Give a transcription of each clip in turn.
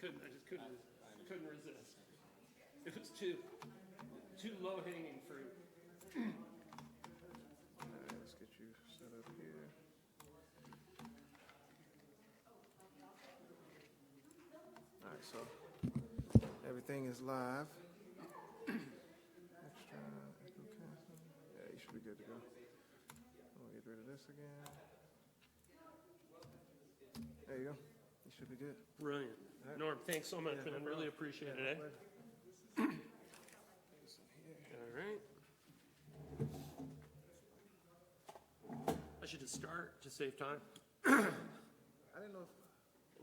I just couldn't resist. It was too low-hanging fruit. All right, let's get you set up here. All right, so everything is live. Extra, yeah, you should be good to go. We'll get rid of this again. There you go. You should be good. Brilliant. Right. Norm, thanks so much, Yeah, man. no Really problem. appreciate Yeah, it, no eh? pleasure. All right. I should just start to save time. I didn't know if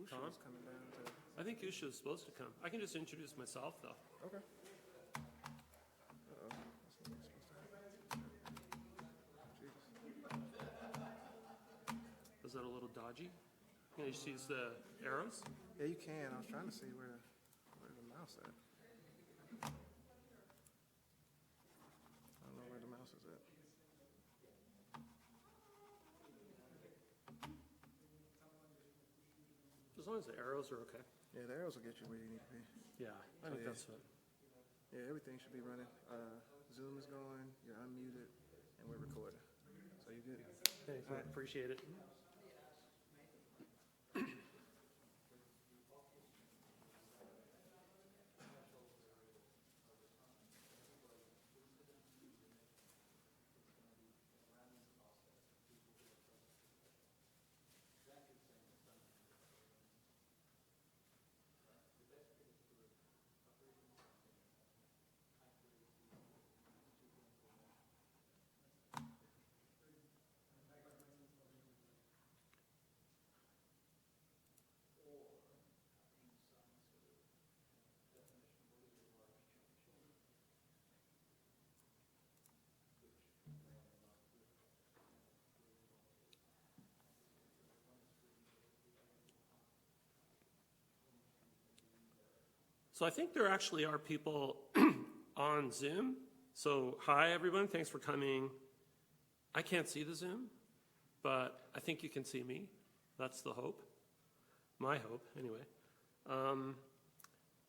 Usha Tom? was coming down to. I think Usha is supposed to come. I can just introduce myself, though. Okay. Uh-oh. That's not supposed to happen. Jesus. Was that a little dodgy? Can you see the arrows? Yeah, you can. I was trying to see where the mouse at. I don't know where the mouse is at. As long as the arrows are okay. Yeah, the arrows will get you where you need to be. Yeah, I think yeah. that's it. Yeah, everything should be running. Zoom is going, you're unmuted, and we're recording. So you good? Thanks, I appreciate it. So I think there actually are people on Zoom. So hi, everyone. Thanks for coming. I can't see the Zoom, but I think you can see me. That's the hope. My hope, anyway.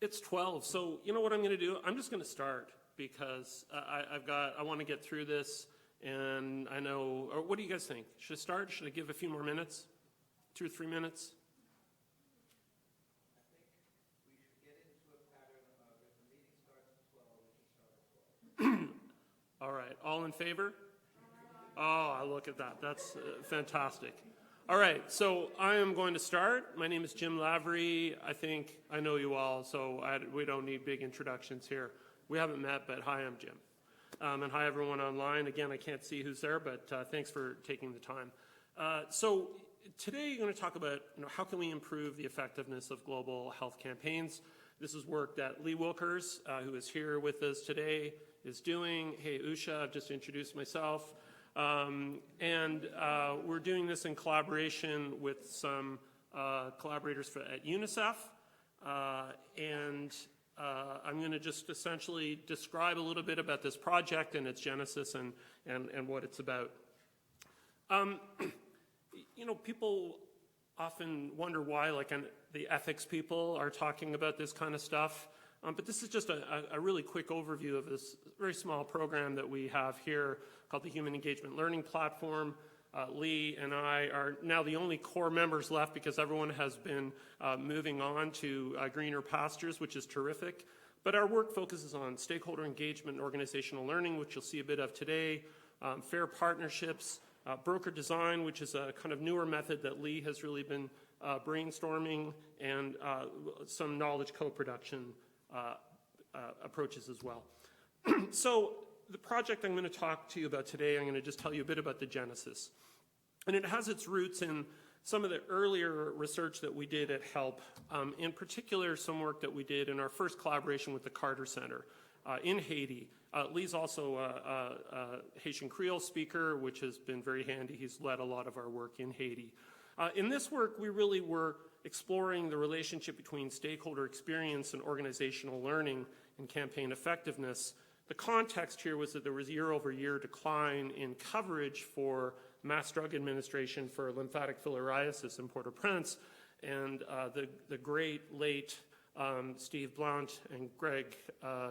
It's 12, so you know what I'm going to do? I'm just going to start because I want to get through this, and I know, or what do you guys think? Should I start? Should I give a few more minutes? 2 or 3 minutes? All right, all in favor? Oh, look at that. That's fantastic. All right, so I am going to start. My name is Jim Lavery. I think I know you all, so we don't need big introductions here. We haven't met, but hi, I'm Jim. And hi, everyone online. Again, I can't see who's there, but thanks for taking the time. So today, I'm going to talk about how can we improve the effectiveness of global health campaigns. This is work that Lee Wilkers, who is here with us today, is doing. Hey, Usha, I've just introduced myself. We're doing this in collaboration with some collaborators at UNICEF. I'm going to just essentially describe a little bit about this project and its genesis and what it's about. People often wonder why, the ethics people are talking about this kind of stuff. But this is just a really quick overview of this very small program that we have here called the Human Engagement Learning Platform. Lee and I are now the only core members left because everyone has been moving on to greener pastures, which is terrific. But our work focuses on stakeholder engagement and organizational learning, which you'll see a bit of today, fair partnerships, broker design, which is a kind of newer method that Lee has really been brainstorming, and some knowledge co-production approaches as well. So the project I'm going to talk to you about today, I'm going to just tell you a bit about the genesis. And it has its roots in some of the earlier research that we did at HELP, in particular some work that we did in our first collaboration with the Carter Center in Haiti. Lee's also a Haitian Creole speaker, which has been very handy. He's led a lot of our work in Haiti. In this work, we really were exploring the relationship between stakeholder experience and organizational learning and campaign effectiveness. The context here was that there was year-over-year decline in coverage for mass drug administration for lymphatic filariasis in Port-au-Prince, and the great late Steve Blount and Greg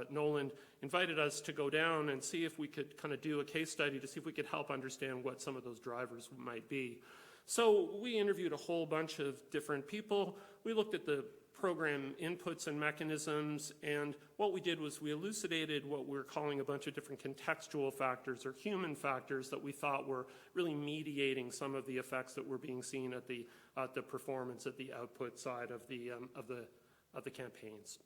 Nolan invited us to go down and see if we could kind of do a case study to see if we could help understand what some of those drivers might be. So we interviewed a whole bunch of different people. We looked at the program inputs and mechanisms, and what we did was we elucidated what we're calling a bunch of different contextual factors or human factors that we thought were really mediating some of the effects that were being seen at the performance, at the output side of the campaigns.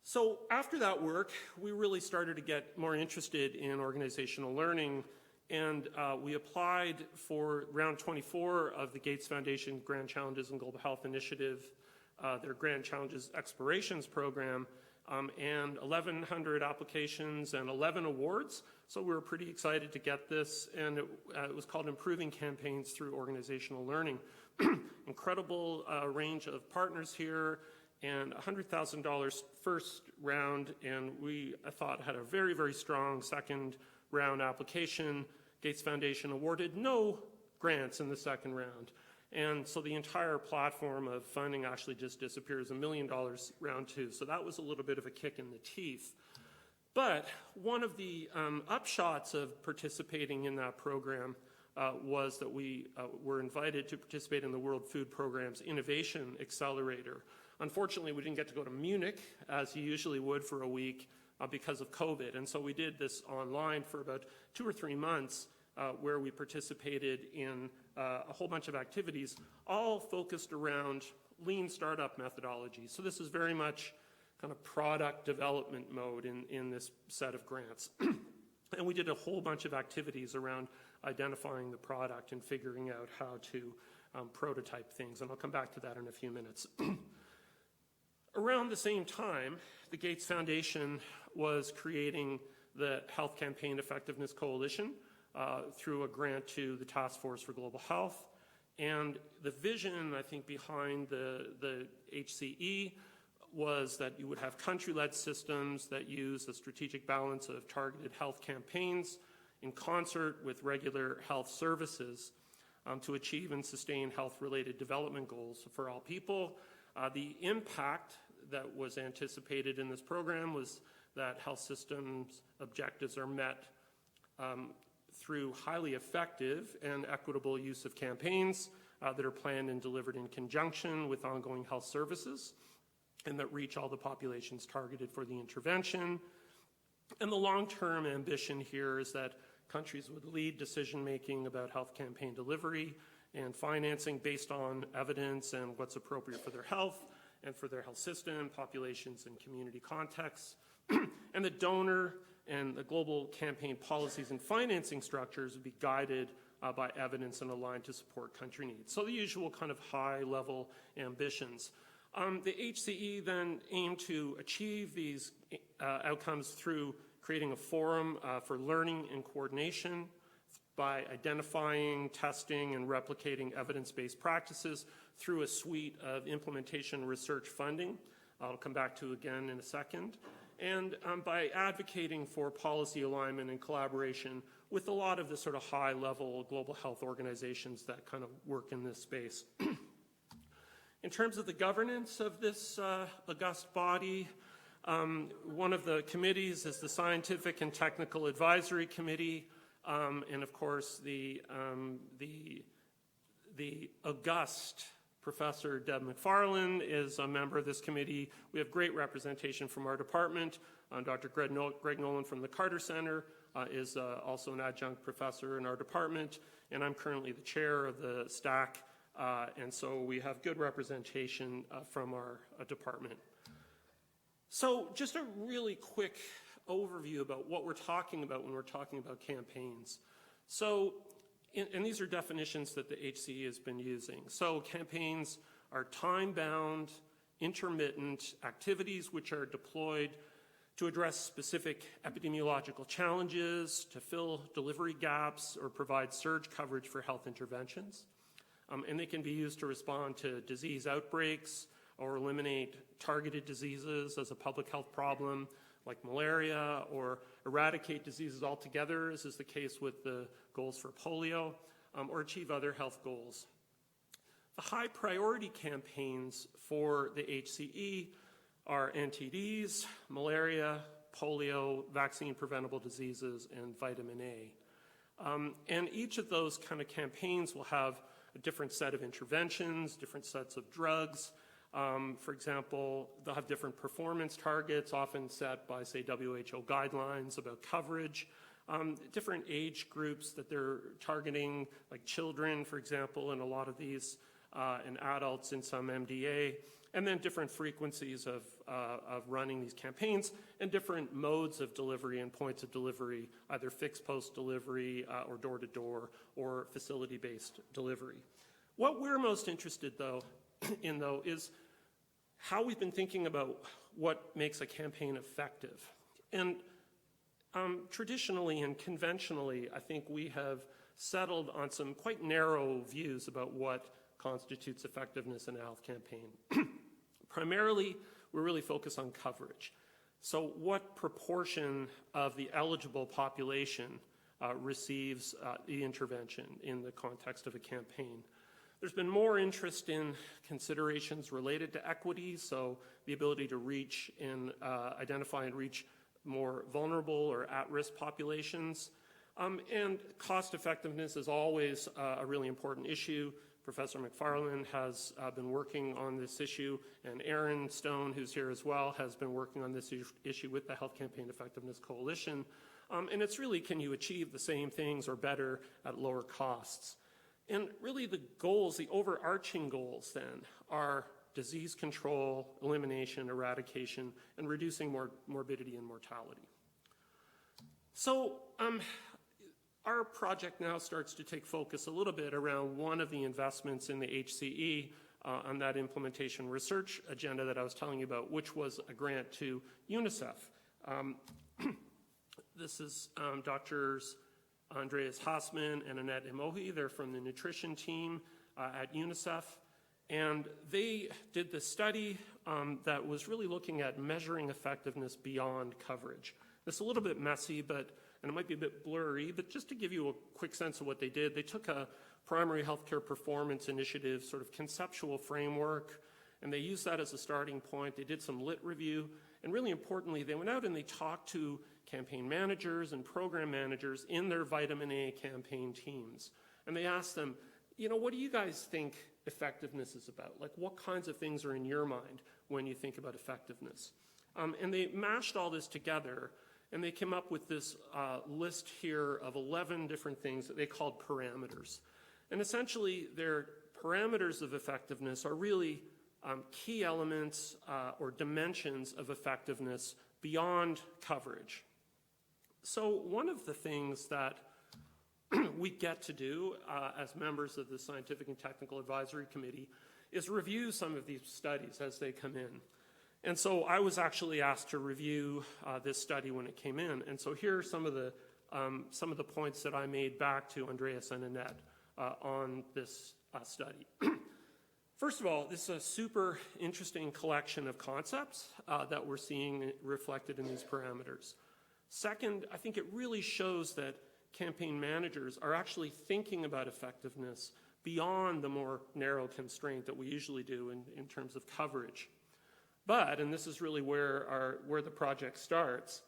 So after that work, we really started to get more interested in organizational learning, and we applied for round 24 of the Gates Foundation Grand Challenges and Global Health Initiative, their Grand Challenges Explorations program, and 1,100 applications and 11 awards. So we were pretty excited to get this, and it was called Improving Campaigns Through Organizational Learning. Incredible range of partners here, and $100,000 first round, and I thought had a very, very strong second round application. Gates Foundation awarded no grants in the second round. And so the entire platform of funding actually just disappears, $1 million round two. So that was a little bit of a kick in the teeth. But one of the upshots of participating in that program was that we were invited to participate in the World Food Programme's Innovation Accelerator. Unfortunately, we didn't get to go to Munich, as you usually would, for a week because of COVID. And so we did this online for about 2 or 3 months, where we participated in a whole bunch of activities, all focused around lean startup methodology. So this is very much kind of product development mode in this set of grants. And we did a whole bunch of activities around identifying the product and figuring out how to prototype things. And I'll come back to that in a few minutes. Around the same time, the Gates Foundation was creating the Health Campaign Effectiveness Coalition through a grant to the Task Force for Global Health. And the vision, I think, behind the HCE was that you would have country-led systems that use a strategic balance of targeted health campaigns in concert with regular health services to achieve and sustain health-related development goals for all people. The impact that was anticipated in this program was that health systems objectives are met through highly effective and equitable use of campaigns that are planned and delivered in conjunction with ongoing health services and that reach all the populations targeted for the intervention. And the long-term ambition here is that countries would lead decision-making about health campaign delivery and financing based on evidence and what's appropriate for their health and for their health system, populations, and community contexts. And the donor and the global campaign policies and financing structures would be guided by evidence and aligned to support country needs. So the usual kind of high-level ambitions. The HCE then aimed to achieve these outcomes through creating a forum for learning and coordination by identifying, testing, and replicating evidence-based practices through a suite of implementation research funding. I'll come back to again in a second. And by advocating for policy alignment and collaboration with a lot of the sort of high-level global health organizations that kind of work in this space. In terms of the governance of this august body, one of the committees is the Scientific and Technical Advisory Committee, and of course the august Professor Deb McFarland is a member of this committee. We have great representation from our department. Dr. Greg Nolan from the Carter Center is also an adjunct professor in our department, and I'm currently the chair of the STAC, and so we have good representation from our department. So just a really quick overview about what we're talking about when we're talking about campaigns. So, and these are definitions that the HCE has been using. So campaigns are time-bound, intermittent activities which are deployed to address specific epidemiological challenges, to fill delivery gaps, or provide surge coverage for health interventions. And they can be used to respond to disease outbreaks or eliminate targeted diseases as a public health problem like malaria, or eradicate diseases altogether, as is the case with the goals for polio, or achieve other health goals. The high priority campaigns for the HCE are NTDs, malaria, polio, vaccine preventable diseases, and vitamin A. And each of those kind of campaigns will have a different set of interventions, different sets of drugs. For example, they'll have different performance targets, often set by, say, WHO guidelines about coverage. Different age groups that they're targeting, like children, for example, in a lot of these, and adults in some MDA, and then different frequencies of running these campaigns, and different modes of delivery and points of delivery, either fixed post delivery or door-to-door or facility-based delivery. What we're most interested in is how we've been thinking about what makes a campaign effective. And traditionally and conventionally, I think we have settled on some quite narrow views about what constitutes effectiveness in a health campaign. Primarily, we're really focused on coverage. So what proportion of the eligible population receives the intervention in the context of a campaign? There's been more interest in considerations related to equity, so the ability to reach and identify and reach more vulnerable or at-risk populations. And cost effectiveness is always a really important issue. Professor McFarland has been working on this issue, and Aaron Stone, who's here as well, has been working on this issue with the Health Campaign Effectiveness Coalition. And it's really, can you achieve the same things or better at lower costs? And really the goals, the overarching goals then, are disease control, elimination, eradication, and reducing morbidity and mortality. So our project now starts to take focus a little bit around one of the investments in the HCE on that implementation research agenda that I was telling you about, which was a grant to UNICEF. This is Drs. Andreas Hassman and Annette Emohi. They're from the nutrition team at UNICEF. And they did this study that was really looking at measuring effectiveness beyond coverage. It's a little bit messy, and it might be a bit blurry, but just to give you a quick sense of what they did, they took a primary healthcare performance initiative sort of conceptual framework, and they used that as a starting point. They did some lit review, and really importantly, they went out and they talked to campaign managers and program managers in their vitamin A campaign teams. And they asked them, what do you guys think effectiveness is about? Like, what kinds of things are in your mind when you think about effectiveness? And they mashed all this together, and they came up with this list here of 11 different things that they called parameters. And essentially, their parameters of effectiveness are really key elements or dimensions of effectiveness beyond coverage. So one of the things that we get to do as members of the Scientific and Technical Advisory Committee is review some of these studies as they come in. And so I was actually asked to review this study when it came in. And so here are some of the points that I made back to Andreas and Annette on this study. First of all, this is a super interesting collection of concepts that we're seeing reflected in these parameters. Second, I think it really shows that campaign managers are actually thinking about effectiveness beyond the more narrow constraint that we usually do in terms of coverage. But, and this is really where the project starts,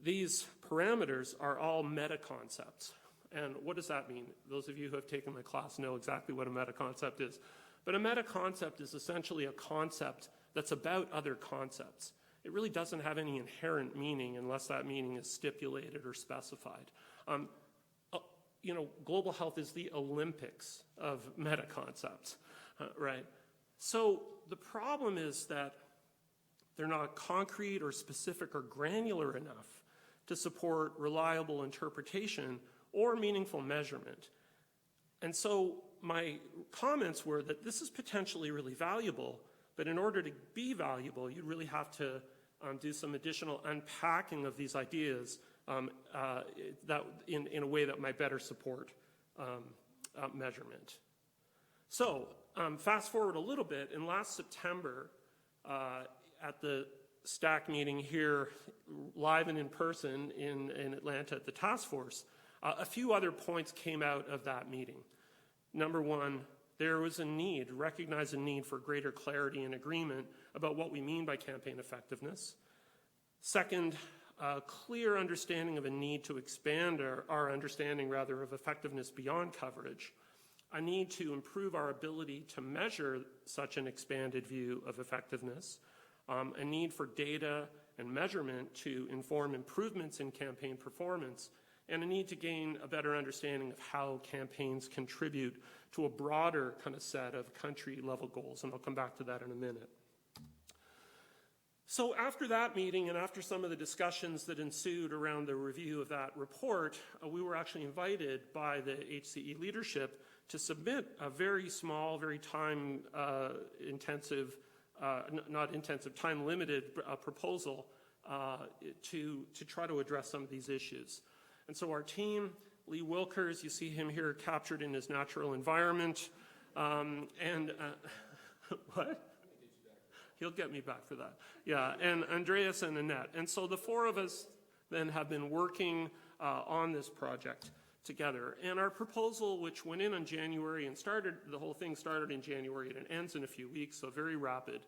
these parameters are all meta-concepts. And what does that mean? Those of you who have taken my class know exactly what a meta-concept is. But a meta-concept is essentially a concept that's about other concepts. It really doesn't have any inherent meaning unless that meaning is stipulated or specified. Global health is the Olympics of meta-concepts, right? So the problem is that they're not concrete or specific or granular enough to support reliable interpretation or meaningful measurement. And so my comments were that this is potentially really valuable, but in order to be valuable, you really have to do some additional unpacking of these ideas that in a way that might better support measurement. So fast forward a little bit, in last September at the STAC meeting here, live and in person in Atlanta at the task force, a few other points came out of that meeting. Number one, there was recognize a need for greater clarity and agreement about what we mean by campaign effectiveness. Second, a clear understanding of a need to expand our understanding, rather, of effectiveness beyond coverage. A need to improve our ability to measure such an expanded view of effectiveness. A need for data and measurement to inform improvements in campaign performance, and a need to gain a better understanding of how campaigns contribute to a broader kind of set of country-level goals, and I'll come back to that in a minute. So after that meeting and after some of the discussions that ensued around the review of that report, we were actually invited by the HCE leadership to submit a very small, very time-intensive, time-limited proposal to try to address some of these issues. And so our team, Lee Wilkers, you see him here captured in his natural environment, what? He'll get me back for that. Yeah, and Andreas and Annette. And so the four of us then have been working on this project together. And our proposal, which went in on January and the whole thing started in January and it ends in a few weeks, so very rapid.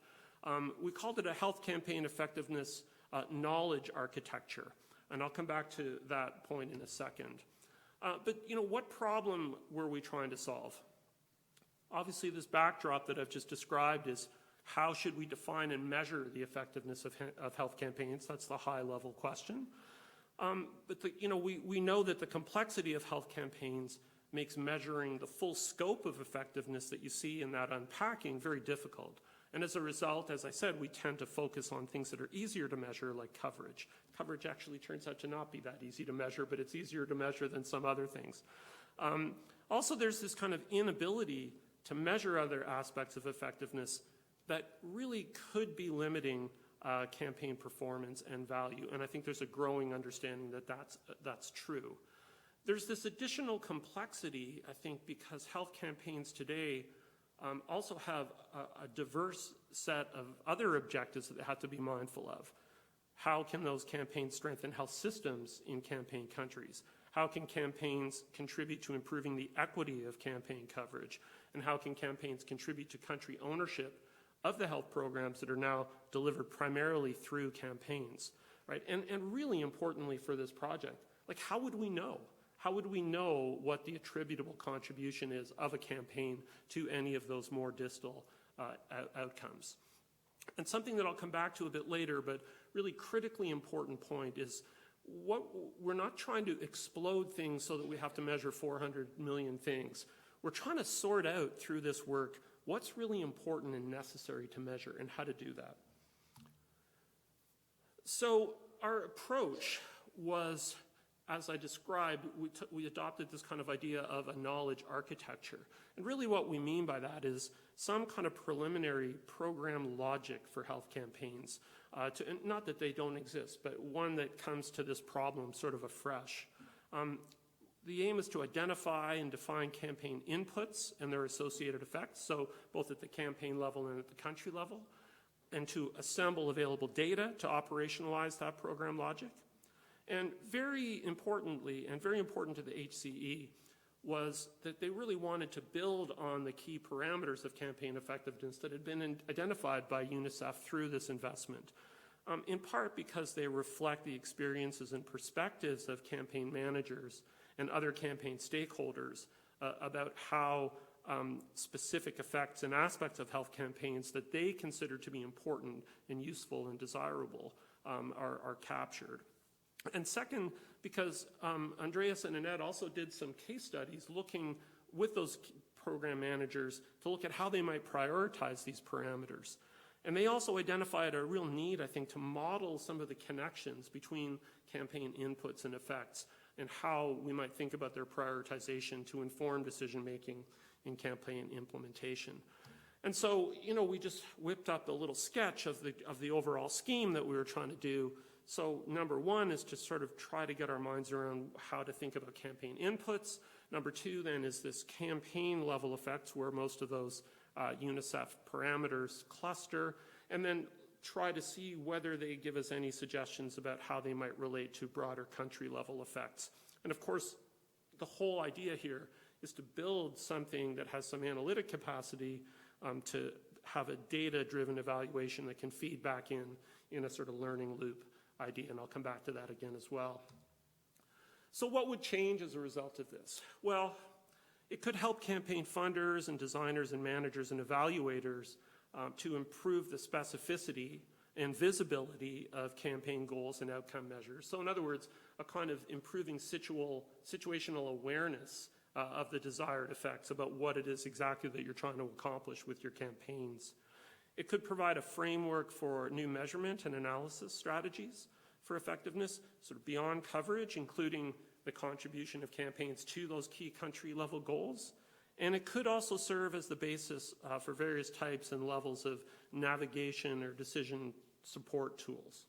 We called it a health campaign effectiveness knowledge architecture. And I'll come back to that point in a second. But, what problem were we trying to solve? Obviously, this backdrop that I've just described is how should we define and measure the effectiveness of health campaigns? That's the high-level question. But we know that the complexity of health campaigns makes measuring the full scope of effectiveness that you see in that unpacking very difficult. And as a result, as I said, we tend to focus on things that are easier to measure, like coverage. Coverage actually turns out to not be that easy to measure, but it's easier to measure than some other things. Also, there's this kind of inability to measure other aspects of effectiveness that really could be limiting campaign performance and value. And I think there's a growing understanding that that's true. There's this additional complexity, I think, because health campaigns today also have a diverse set of other objectives that they have to be mindful of. How can those campaigns strengthen health systems in campaign countries? How can campaigns contribute to improving the equity of campaign coverage? And how can campaigns contribute to country ownership of the health programs that are now delivered primarily through campaigns, right? And really importantly for this project, like how would we know? How would we know what the attributable contribution is of a campaign to any of those more distal outcomes? And something that I'll come back to a bit later, but really critically important point is we're not trying to explode things so that we have to measure 400 million things. We're trying to sort out through this work what's really important and necessary to measure and how to do that. So our approach was, as I described, we adopted this kind of idea of a knowledge architecture. And really what we mean by that is some kind of preliminary program logic for health campaigns. Not that they don't exist, but one that comes to this problem sort of afresh. The aim is to identify and define campaign inputs and their associated effects, so both at the campaign level and at the country level, and to assemble available data to operationalize that program logic. And very importantly, and very important to the HCE, was that they really wanted to build on the key parameters of campaign effectiveness that had been identified by UNICEF through this investment, in part because they reflect the experiences and perspectives of campaign managers and other campaign stakeholders about how specific effects and aspects of health campaigns that they consider to be important and useful and desirable are captured. And second, because Andreas and Annette also did some case studies looking with those program managers to look at how they might prioritize these parameters. And they also identified a real need, I think, to model some of the connections between campaign inputs and effects and how we might think about their prioritization to inform decision-making in campaign implementation. And so, we just whipped up a little sketch of the overall scheme that we were trying to do. So number one is to sort of try to get our minds around how to think about campaign inputs. Number two then is this campaign level effects where most of those UNICEF parameters cluster, and then try to see whether they give us any suggestions about how they might relate to broader country level effects. And of course, the whole idea here is to build something that has some analytic capacity to have a data-driven evaluation that can feed back in a sort of learning loop idea, and I'll come back to that again as well. So what would change as a result of this? Well, it could help campaign funders and designers and managers and evaluators to improve the specificity and visibility of campaign goals and outcome measures. So in other words, a kind of improving situational awareness of the desired effects about what it is exactly that you're trying to accomplish with your campaigns. It could provide a framework for new measurement and analysis strategies for effectiveness, sort of beyond coverage, including the contribution of campaigns to those key country level goals. And it could also serve as the basis for various types and levels of navigation or decision support tools.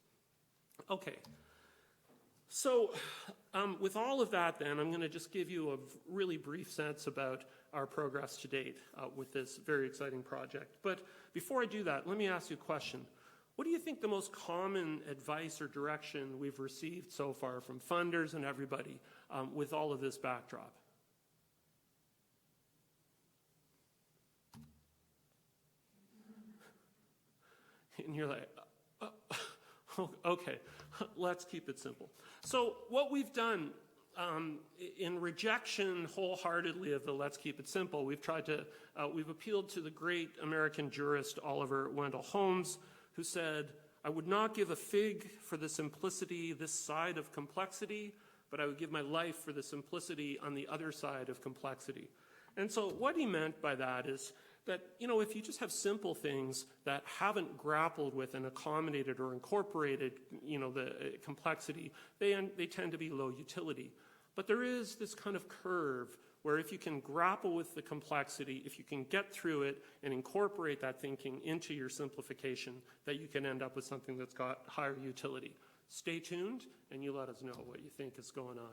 Okay, so with all of that then, I'm going to just give you a really brief sense about our progress to date with this very exciting project. But before I do that, let me ask you a question. What do you think the most common advice or direction we've received so far from funders and everybody with all of this backdrop? And you're like, okay, let's keep it simple. So what we've done in rejection wholeheartedly of the let's keep it simple, we've appealed to the great American jurist Oliver Wendell Holmes, who said, I would not give a fig for the simplicity this side of complexity, but I would give my life for the simplicity on the other side of complexity. And so what he meant by that is that, if you just have simple things that haven't grappled with and accommodated or incorporated, the complexity, they tend to be low utility. But there is this kind of curve where if you can grapple with the complexity, if you can get through it and incorporate that thinking into your simplification, that you can end up with something that's got higher utility. Stay tuned, and you let us know what you think is going on.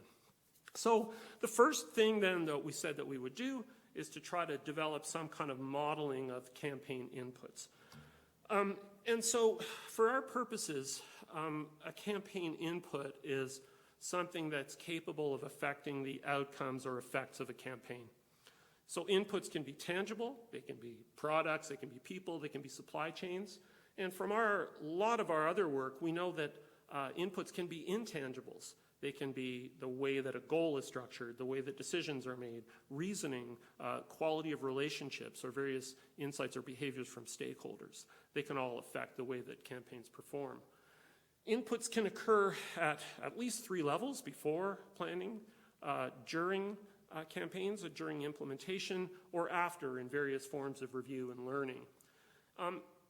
So the first thing then that we said that we would do is to try to develop some kind of modeling of campaign inputs. And so for our purposes, a campaign input is something that's capable of affecting the outcomes or effects of a campaign. So inputs can be tangible, they can be products, they can be people, they can be supply chains. And from a lot of our other work, we know that inputs can be intangibles. They can be the way that a goal is structured, the way that decisions are made, reasoning, quality of relationships, or various insights or behaviors from stakeholders. They can all affect the way that campaigns perform. Inputs can occur at least 3 levels: before planning, during campaigns, or during implementation, or after in various forms of review and learning.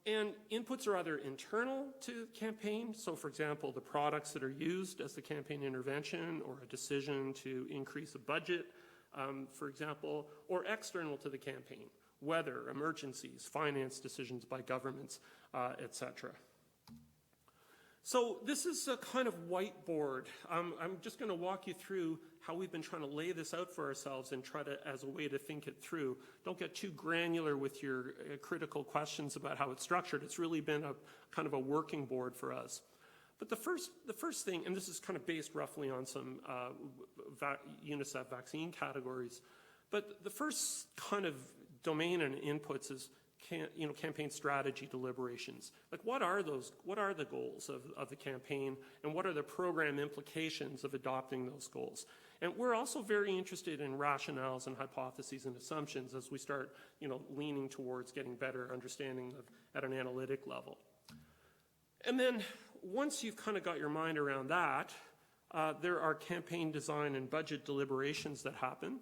And inputs are either internal to campaign, so for example, the products that are used as the campaign intervention, or a decision to increase a budget, for example, or external to the campaign, weather, emergencies, finance decisions by governments, etc. So this is a kind of whiteboard. I'm just going to walk you through how we've been trying to lay this out for ourselves and try to, as a way to think it through. Don't get too granular with your critical questions about how it's structured. It's really been a kind of a working board for us. But the first thing, and this is kind of based roughly on some UNICEF vaccine categories, but the first kind of domain and inputs is campaign strategy deliberations. Like, what are the goals of the campaign, and what are the program implications of adopting those goals? And we're also very interested in rationales and hypotheses and assumptions as we start, leaning towards getting better understanding at an analytic level. And then once you've kind of got your mind around that, there are campaign design and budget deliberations that happen.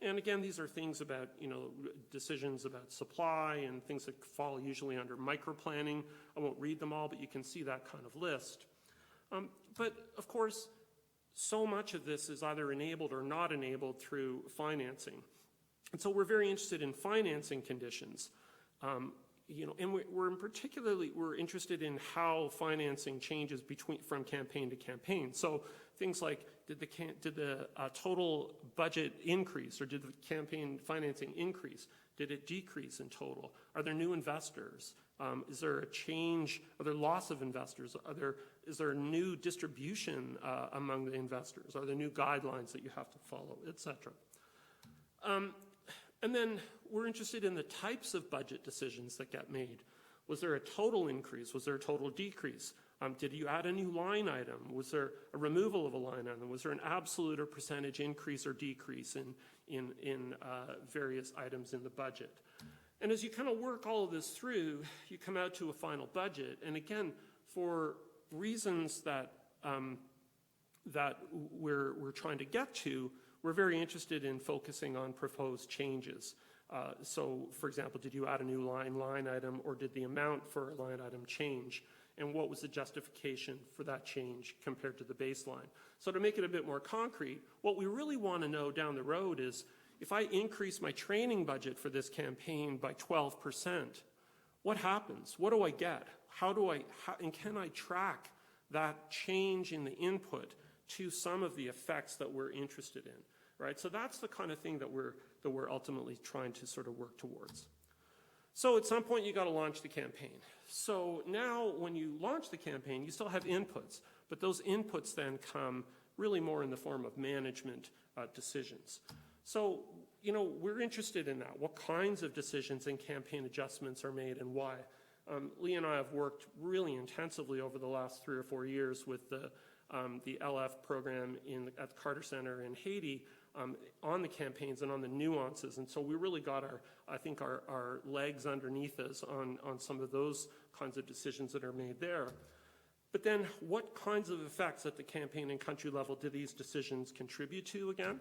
And again, these are things about, decisions about supply and things that fall usually under micro-planning. I won't read them all, but you can see that kind of list. But of course, so much of this is either enabled or not enabled through financing. And so we're very interested in financing conditions. And we're interested in how financing changes from campaign to campaign. So things like, did the total budget increase, or did the campaign financing increase? Did it decrease in total? Are there new investors? Is there a change? Are there loss of investors? Is there new distribution among the investors? Are there new guidelines that you have to follow, etc.? And then we're interested in the types of budget decisions that get made. Was there a total increase? Was there a total decrease? Did you add a new line item? Was there a removal of a line item? Was there an absolute or percentage increase or decrease in various items in the budget? And as you kind of work all of this through, you come out to a final budget. And again, for reasons that we're trying to get to, we're very interested in focusing on proposed changes. So, for example, did you add a new line item, or did the amount for a line item change? And what was the justification for that change compared to the baseline? So to make it a bit more concrete, what we really want to know down the road is, if I increase my training budget for this campaign by 12%, what happens? What do I get? And can I track that change in the input to some of the effects that we're interested in, right? So that's the kind of thing that we're ultimately trying to sort of work towards. So at some point you got to launch the campaign. So now when you launch the campaign, you still have inputs, but those inputs then come really more in the form of management decisions. So, you know, we're interested in that. What kinds of decisions and campaign adjustments are made and why? Lee and I have worked really intensively over the last 3 or 4 years with the LF program at the Carter Center in Haiti on the campaigns and on the nuances. And so we really got our legs underneath us on some of those kinds of decisions that are made there. But then what kinds of effects at the campaign and country level do these decisions contribute to again?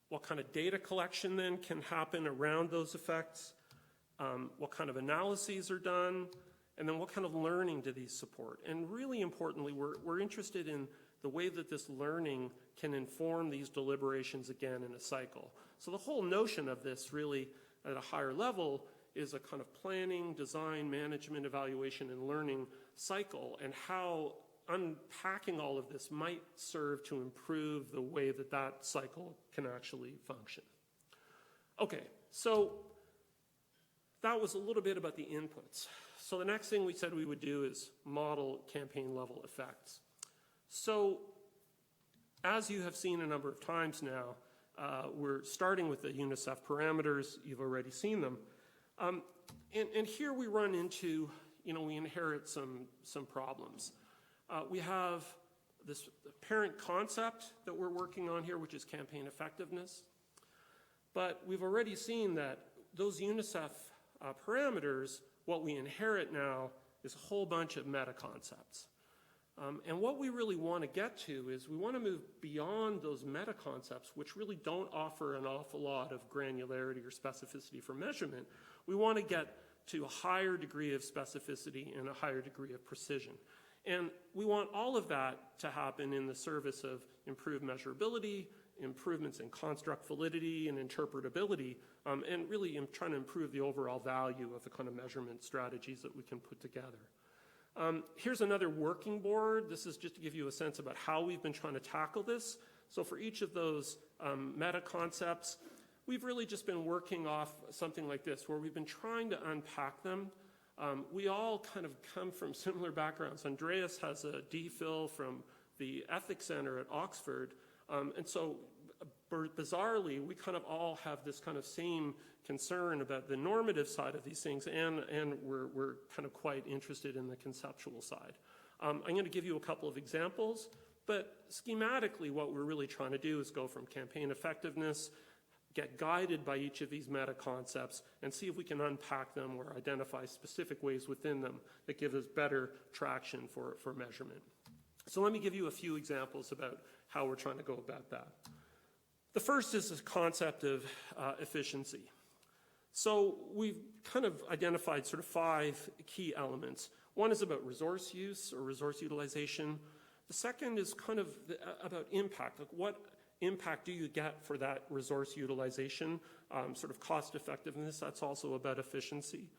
What kind of data collection then can happen around those effects? What kind of analyses are done? And then what kind of learning do these support? And really importantly, we're interested in the way that this learning can inform these deliberations again in a cycle. So the whole notion of this really at a higher level is a kind of planning, design, management, evaluation, and learning cycle, and how unpacking all of this might serve to improve the way that that cycle can actually function. Okay, so that was a little bit about the inputs. So the next thing we said we would do is model campaign level effects. So as you have seen a number of times now, we're starting with the UNICEF parameters. You've already seen them. And here we run into, we inherit some problems. We have this parent concept that we're working on here, which is campaign effectiveness. But we've already seen that those UNICEF parameters, what we inherit now is a whole bunch of meta-concepts. And what we really want to get to is we want to move beyond those meta-concepts, which really don't offer an awful lot of granularity or specificity for measurement. We want to get to a higher degree of specificity and a higher degree of precision. And we want all of that to happen in the service of improved measurability, improvements in construct validity and interpretability, and really trying to improve the overall value of the kind of measurement strategies that we can put together. Here's another working board. This is just to give you a sense about how we've been trying to tackle this. So for each of those meta concepts, we've really just been working off something like this, where we've been trying to unpack them. We all kind of come from similar backgrounds. Andreas has a DPhil from the Ethics Center at Oxford. And so bizarrely, we kind of all have this kind of same concern about the normative side of these things, and we're kind of quite interested in the conceptual side. I'm going to give you a couple of examples, but schematically what we're really trying to do is go from campaign effectiveness, get guided by each of these meta concepts, and see if we can unpack them or identify specific ways within them that give us better traction for measurement. So let me give you a few examples about how we're trying to go about that. The first is the concept of efficiency. So we've kind of identified sort of 5 key elements. One is about resource use or resource utilization. The second is kind of about impact. Like, what impact do you get for that resource utilization? Sort of cost effectiveness, that's also about efficiency.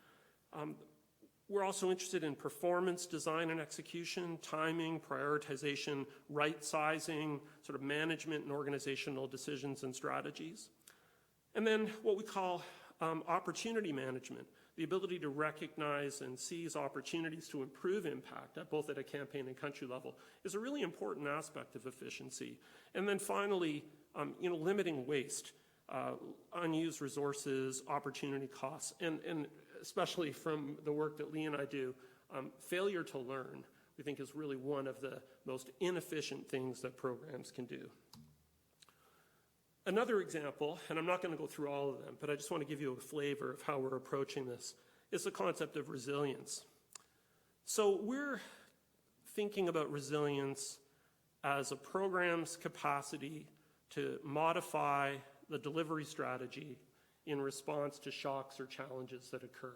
We're also interested in performance, design and execution, timing, prioritization, right sizing, sort of management and organizational decisions and strategies. And then what we call opportunity management, the ability to recognize and seize opportunities to improve impact, both at a campaign and country level, is a really important aspect of efficiency. And then finally, limiting waste. unused resources, opportunity costs, and especially from the work that Lee and I do, failure to learn, we think is really one of the most inefficient things that programs can do. Another example, and I'm not going to go through all of them, but I just want to give you a flavor of how we're approaching this, is the concept of resilience. So we're thinking about resilience as a program's capacity to modify the delivery strategy in response to shocks or challenges that occur.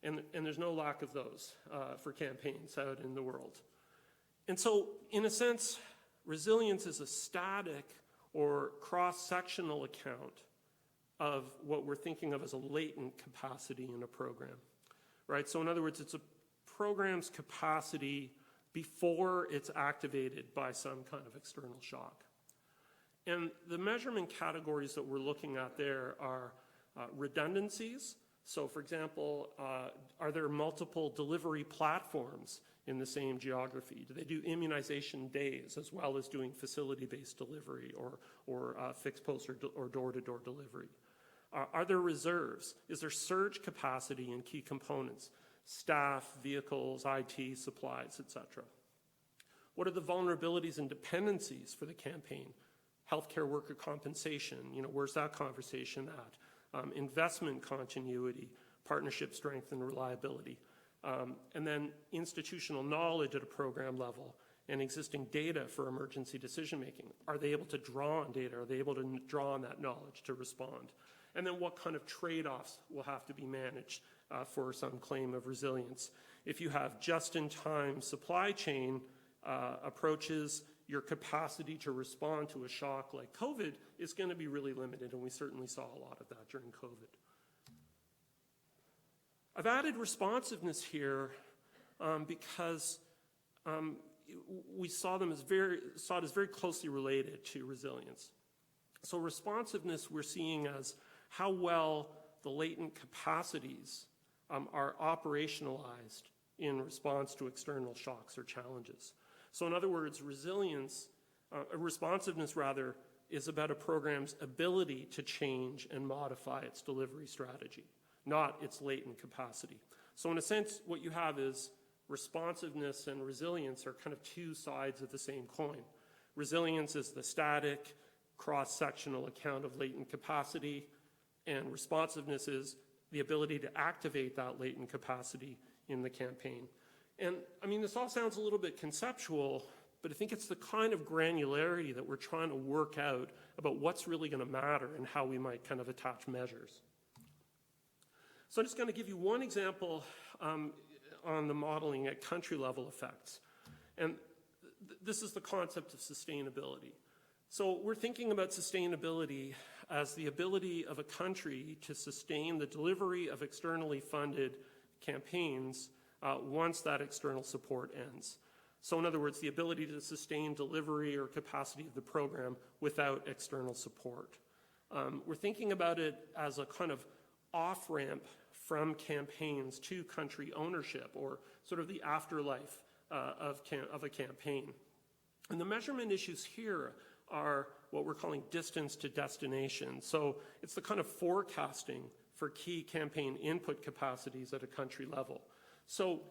And there's no lack of those for campaigns out in the world. And so, in a sense, resilience is a static or cross-sectional account of what we're thinking of as a latent capacity in a program, right? So in other words, it's a program's capacity before it's activated by some kind of external shock. And the measurement categories that we're looking at there are redundancies. So for example, are there multiple delivery platforms in the same geography? Do they do immunization days as well as doing facility-based delivery or fixed post or door-to-door delivery? Are there reserves? Is there surge capacity in key components? Staff, vehicles, IT, supplies, etc. What are the vulnerabilities and dependencies for the campaign? Healthcare worker compensation, where's that conversation at? Investment continuity, partnership strength and reliability. And then institutional knowledge at a program level and existing data for emergency decision making. Are they able to draw on data? Are they able to draw on that knowledge to respond? And then what kind of trade-offs will have to be managed for some claim of resilience? If you have just-in-time supply chain approaches, your capacity to respond to a shock like COVID is going to be really limited, and we certainly saw a lot of that during COVID. I've added responsiveness here because we saw it as very closely related to resilience. So responsiveness we're seeing as how well the latent capacities are operationalized in response to external shocks or challenges. So in other words, responsiveness rather, is about a program's ability to change and modify its delivery strategy, not its latent capacity. So in a sense, what you have is responsiveness and resilience are kind of two sides of the same coin. Resilience is the static, cross-sectional account of latent capacity, and responsiveness is the ability to activate that latent capacity in the campaign. And I mean, this all sounds a little bit conceptual, but I think it's the kind of granularity that we're trying to work out about what's really going to matter and how we might kind of attach measures. So I'm just going to give you one example on the modeling at country level effects. And this is the concept of sustainability. So we're thinking about sustainability as the ability of a country to sustain the delivery of externally funded campaigns once that external support ends. So in other words, the ability to sustain delivery or capacity of the program without external support. We're thinking about it as a kind of off-ramp from campaigns to country ownership, or sort of the afterlife of a campaign. And the measurement issues here are what we're calling distance to destination. So it's the kind of forecasting for key campaign input capacities at a country level. So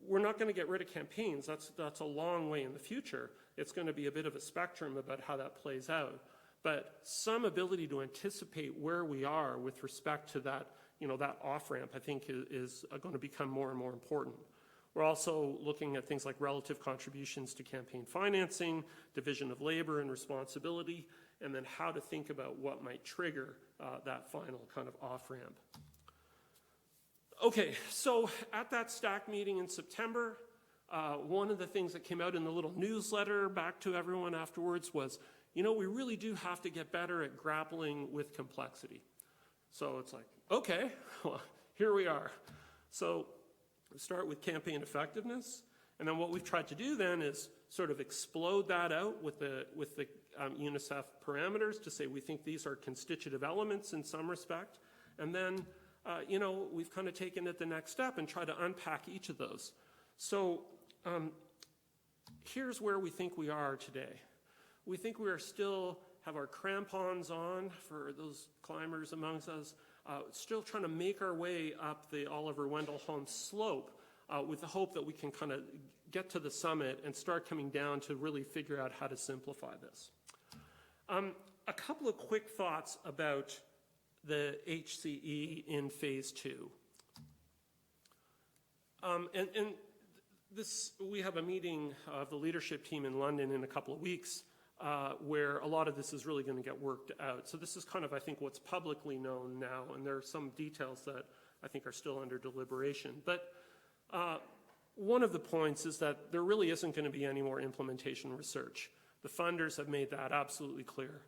we're not going to get rid of campaigns. That's a long way in the future. It's going to be a bit of a spectrum about how that plays out. But some ability to anticipate where we are with respect to that, that off-ramp, I think is going to become more and more important. We're also looking at things like relative contributions to campaign financing, division of labor and responsibility, and then how to think about what might trigger that final kind of off-ramp. Okay, so at that STAC meeting in September, one of the things that came out in the little newsletter back to everyone afterwards was, we really do have to get better at grappling with complexity. So it's like, okay, well, here we are. So we start with campaign effectiveness, and then what we've tried to do then is sort of explode that out with the UNICEF parameters to say we think these are constitutive elements in some respect, and then we've kind of taken it the next step and tried to unpack each of those. So here's where we think we are today. We think we are still have our crampons on for those climbers amongst us, still trying to make our way up the Oliver Wendell Holmes slope with the hope that we can kind of get to the summit and start coming down to really figure out how to simplify this. A couple of quick thoughts about the HCE in phase 2. And this, we have a meeting of the leadership team in London in a couple of weeks where a lot of this is really going to get worked out. So this is kind of, I think, what's publicly known now, and there are some details that I think are still under deliberation. But one of the points is that there really isn't going to be any more implementation research. The funders have made that absolutely clear.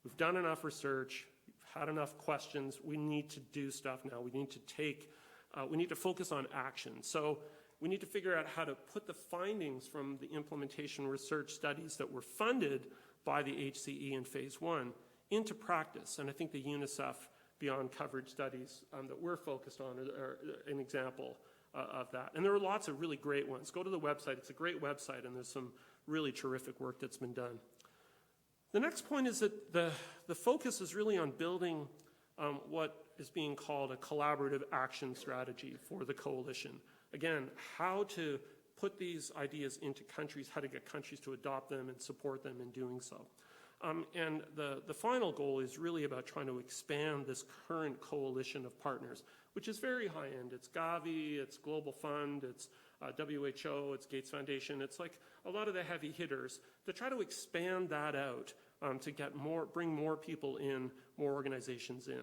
We've done enough research, we've had enough questions, we need to do stuff now. We need to focus on action. So we need to figure out how to put the findings from the implementation research studies that were funded by the HCE in phase 1 into practice. And I think the UNICEF Beyond Coverage studies that we're focused on are an example of that. And there are lots of really great ones. Go to the website. It's a great website, and there's some really terrific work that's been done. The next point is that the focus is really on building what is being called a collaborative action strategy for the coalition. Again, how to put these ideas into countries, how to get countries to adopt them and support them in doing so. And the final goal is really about trying to expand this current coalition of partners, which is very high-end. It's Gavi, it's Global Fund, it's WHO, it's Gates Foundation. It's like a lot of the heavy hitters to try to expand that out to get more, bring more people in, more organizations in.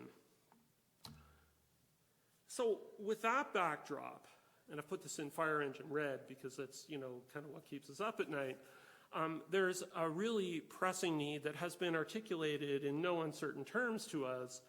So with that backdrop, and I've put this in fire engine red because that's, you know, kind of what keeps us up at night, there's a really pressing need that has been articulated in no uncertain terms to us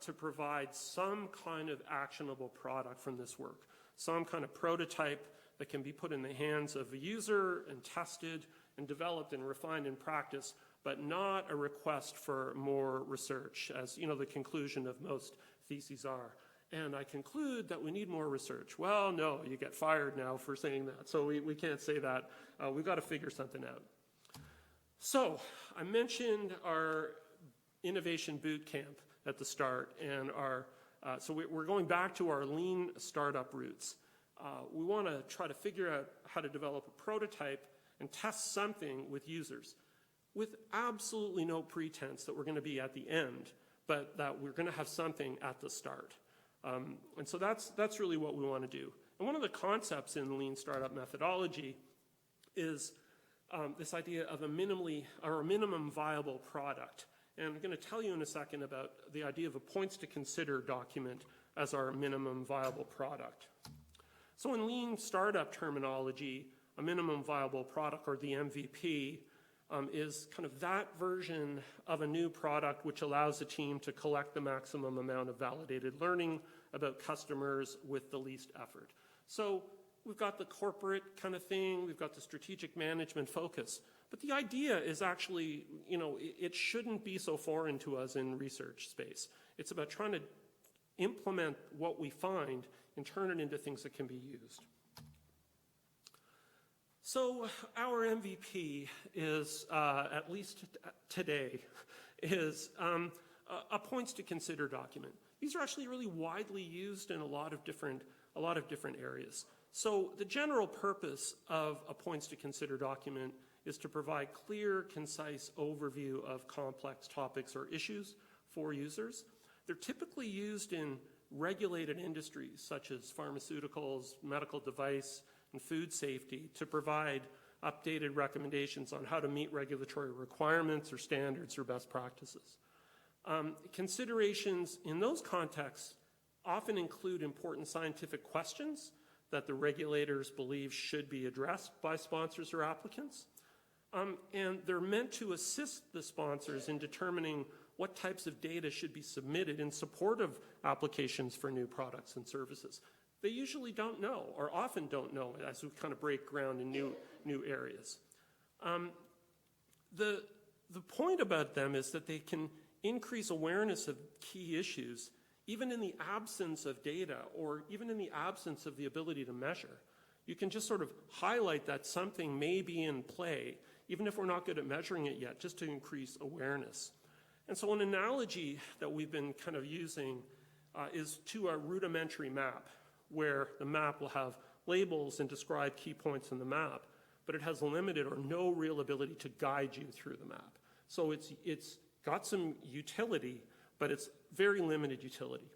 to provide some kind of actionable product from this work, some kind of prototype that can be put in the hands of a user and tested and developed and refined in practice, but not a request for more research, as, you know, the conclusion of most theses are. And I conclude that we need more research. Well, no, you get fired now for saying that. So we can't say that. We've got to figure something out. So I mentioned our innovation boot camp at the start, and so we're going back to our lean startup roots. We want to try to figure out how to develop a prototype and test something with users with absolutely no pretense that we're going to be at the end, but that we're going to have something at the start. And so that's really what we want to do. And one of the concepts in lean startup methodology is this idea of a minimum viable product. And I'm going to tell you in a second about the idea of a points to consider document as our minimum viable product. So in lean startup terminology, a minimum viable product, or the MVP, is kind of that version of a new product which allows the team to collect the maximum amount of validated learning about customers with the least effort. So we've got the corporate kind of thing, we've got the strategic management focus, but the idea is actually, you know, it shouldn't be so foreign to us in research space. It's about trying to implement what we find and turn it into things that can be used. So our MVP is, at least today, is a points to consider document. These are actually really widely used in a lot of different areas. So the general purpose of a points to consider document is to provide clear, concise overview of complex topics or issues for users. They're typically used in regulated industries such as pharmaceuticals, medical device, and food safety to provide updated recommendations on how to meet regulatory requirements or standards or best practices. Considerations in those contexts often include important scientific questions that the regulators believe should be addressed by sponsors or applicants. And they're meant to assist the sponsors in determining what types of data should be submitted in support of applications for new products and services. They usually don't know, or often don't know, as we kind of break ground in new areas. The point about them is that they can increase awareness of key issues, even in the absence of data, or even in the absence of the ability to measure. You can just sort of highlight that something may be in play, even if we're not good at measuring it yet, just to increase awareness. And so an analogy that we've been kind of using is to a rudimentary map, where the map will have labels and describe key points in the map, but it has limited or no real ability to guide you through the map. So it's got some utility, but it's very limited utility.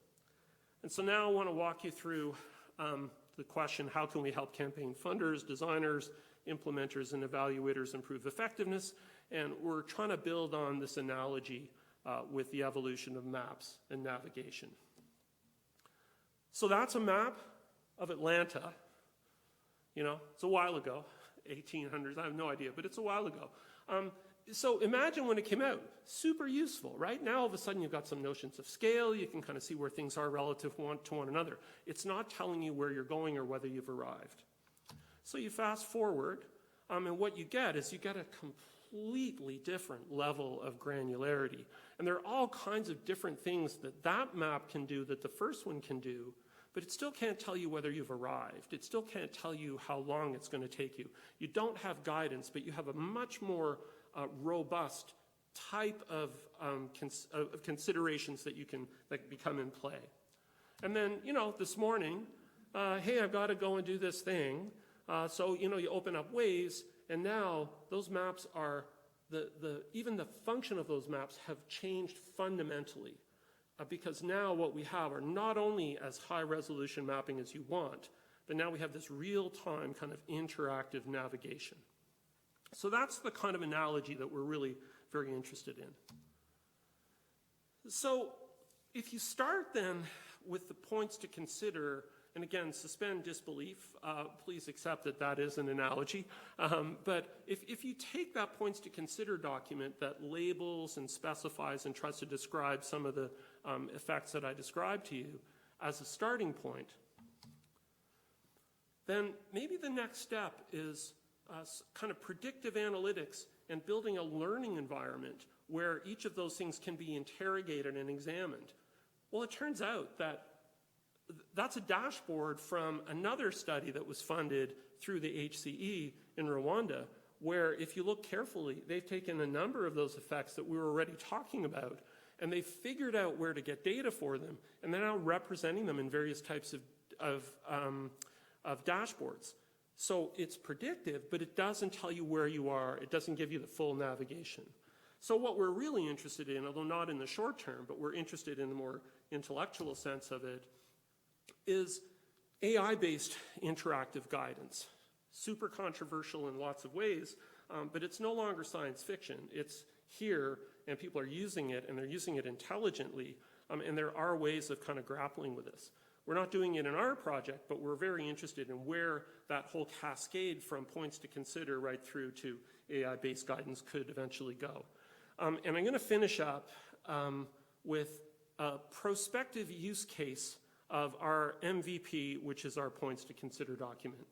And so now I want to walk you through the question, how can we help campaign funders, designers, implementers, and evaluators improve effectiveness? And we're trying to build on this analogy with the evolution of maps and navigation. So that's a map of Atlanta. You know, it's a while ago, 1800s, I have no idea, but it's a while ago. So imagine when it came out, super useful, right? Now all of a sudden you've got some notions of scale, you can kind of see where things are relative to one another. It's not telling you where you're going or whether you've arrived. So you fast forward, and what you get is you get a completely different level of granularity. And there are all kinds of different things that that map can do that the first one can do, but it still can't tell you whether you've arrived. It still can't tell you how long it's going to take you. You don't have guidance, but you have a much more robust type of considerations that become in play. And then, you know, this morning, hey, I've got to go and do this thing. So, you know, you open up Waze, and now those maps are, even the function of those maps have changed fundamentally. Because now what we have are not only as high resolution mapping as you want, but now we have this real-time kind of interactive navigation. So that's the kind of analogy that we're really very interested in. So if you start then with the points to consider, and again, suspend disbelief, please accept that that is an analogy, but if you take that points to consider document that labels and specifies and tries to describe some of the effects that I described to you as a starting point, then maybe the next step is kind of predictive analytics and building a learning environment where each of those things can be interrogated and examined. Well, it turns out that that's a dashboard from another study that was funded through the HCE in Rwanda, where if you look carefully, they've taken a number of those effects that we were already talking about, and they've figured out where to get data for them, and they're now representing them in various types of dashboards. So it's predictive, but it doesn't tell you where you are. It doesn't give you the full navigation. So what we're really interested in, although not in the short term, but we're interested in the more intellectual sense of it, is AI-based interactive guidance. Super controversial in lots of ways, but it's no longer science fiction. It's here, and people are using it, and they're using it intelligently, and there are ways of kind of grappling with this. We're not doing it in our project, but we're very interested in where that whole cascade from points to consider right through to AI-based guidance could eventually go. And I'm going to finish up with a prospective use case of our MVP, which is our points to consider document.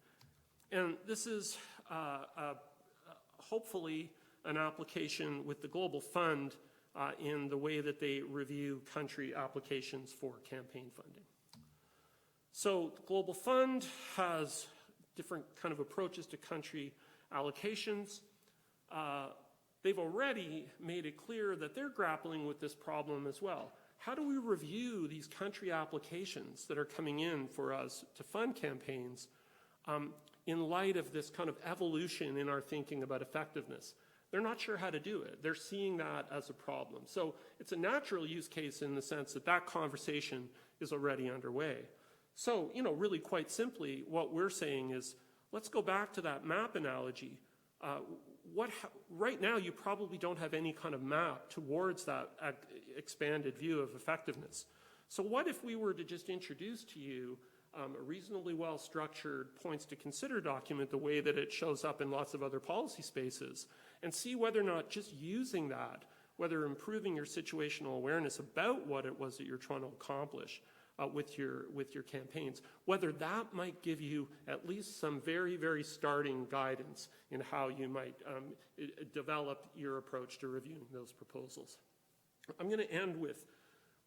And this is hopefully an application with the Global Fund in the way that they review country applications for campaign funding. So the Global Fund has different kind of approaches to country allocations. They've already made it clear that they're grappling with this problem as well. How do we review these country applications that are coming in for us to fund campaigns in light of this kind of evolution in our thinking about effectiveness? They're not sure how to do it. They're seeing that as a problem. So it's a natural use case in the sense that that conversation is already underway. So, you know, really quite simply, what we're saying is, let's go back to that map analogy. Right now, you probably don't have any kind of map towards that expanded view of effectiveness. So what if we were to just introduce to you a reasonably well-structured points to consider document the way that it shows up in lots of other policy spaces, and see whether or not just using that, whether improving your situational awareness about what it was that you're trying to accomplish with your campaigns, whether that might give you at least some very, very starting guidance in how you might develop your approach to reviewing those proposals. I'm going to end with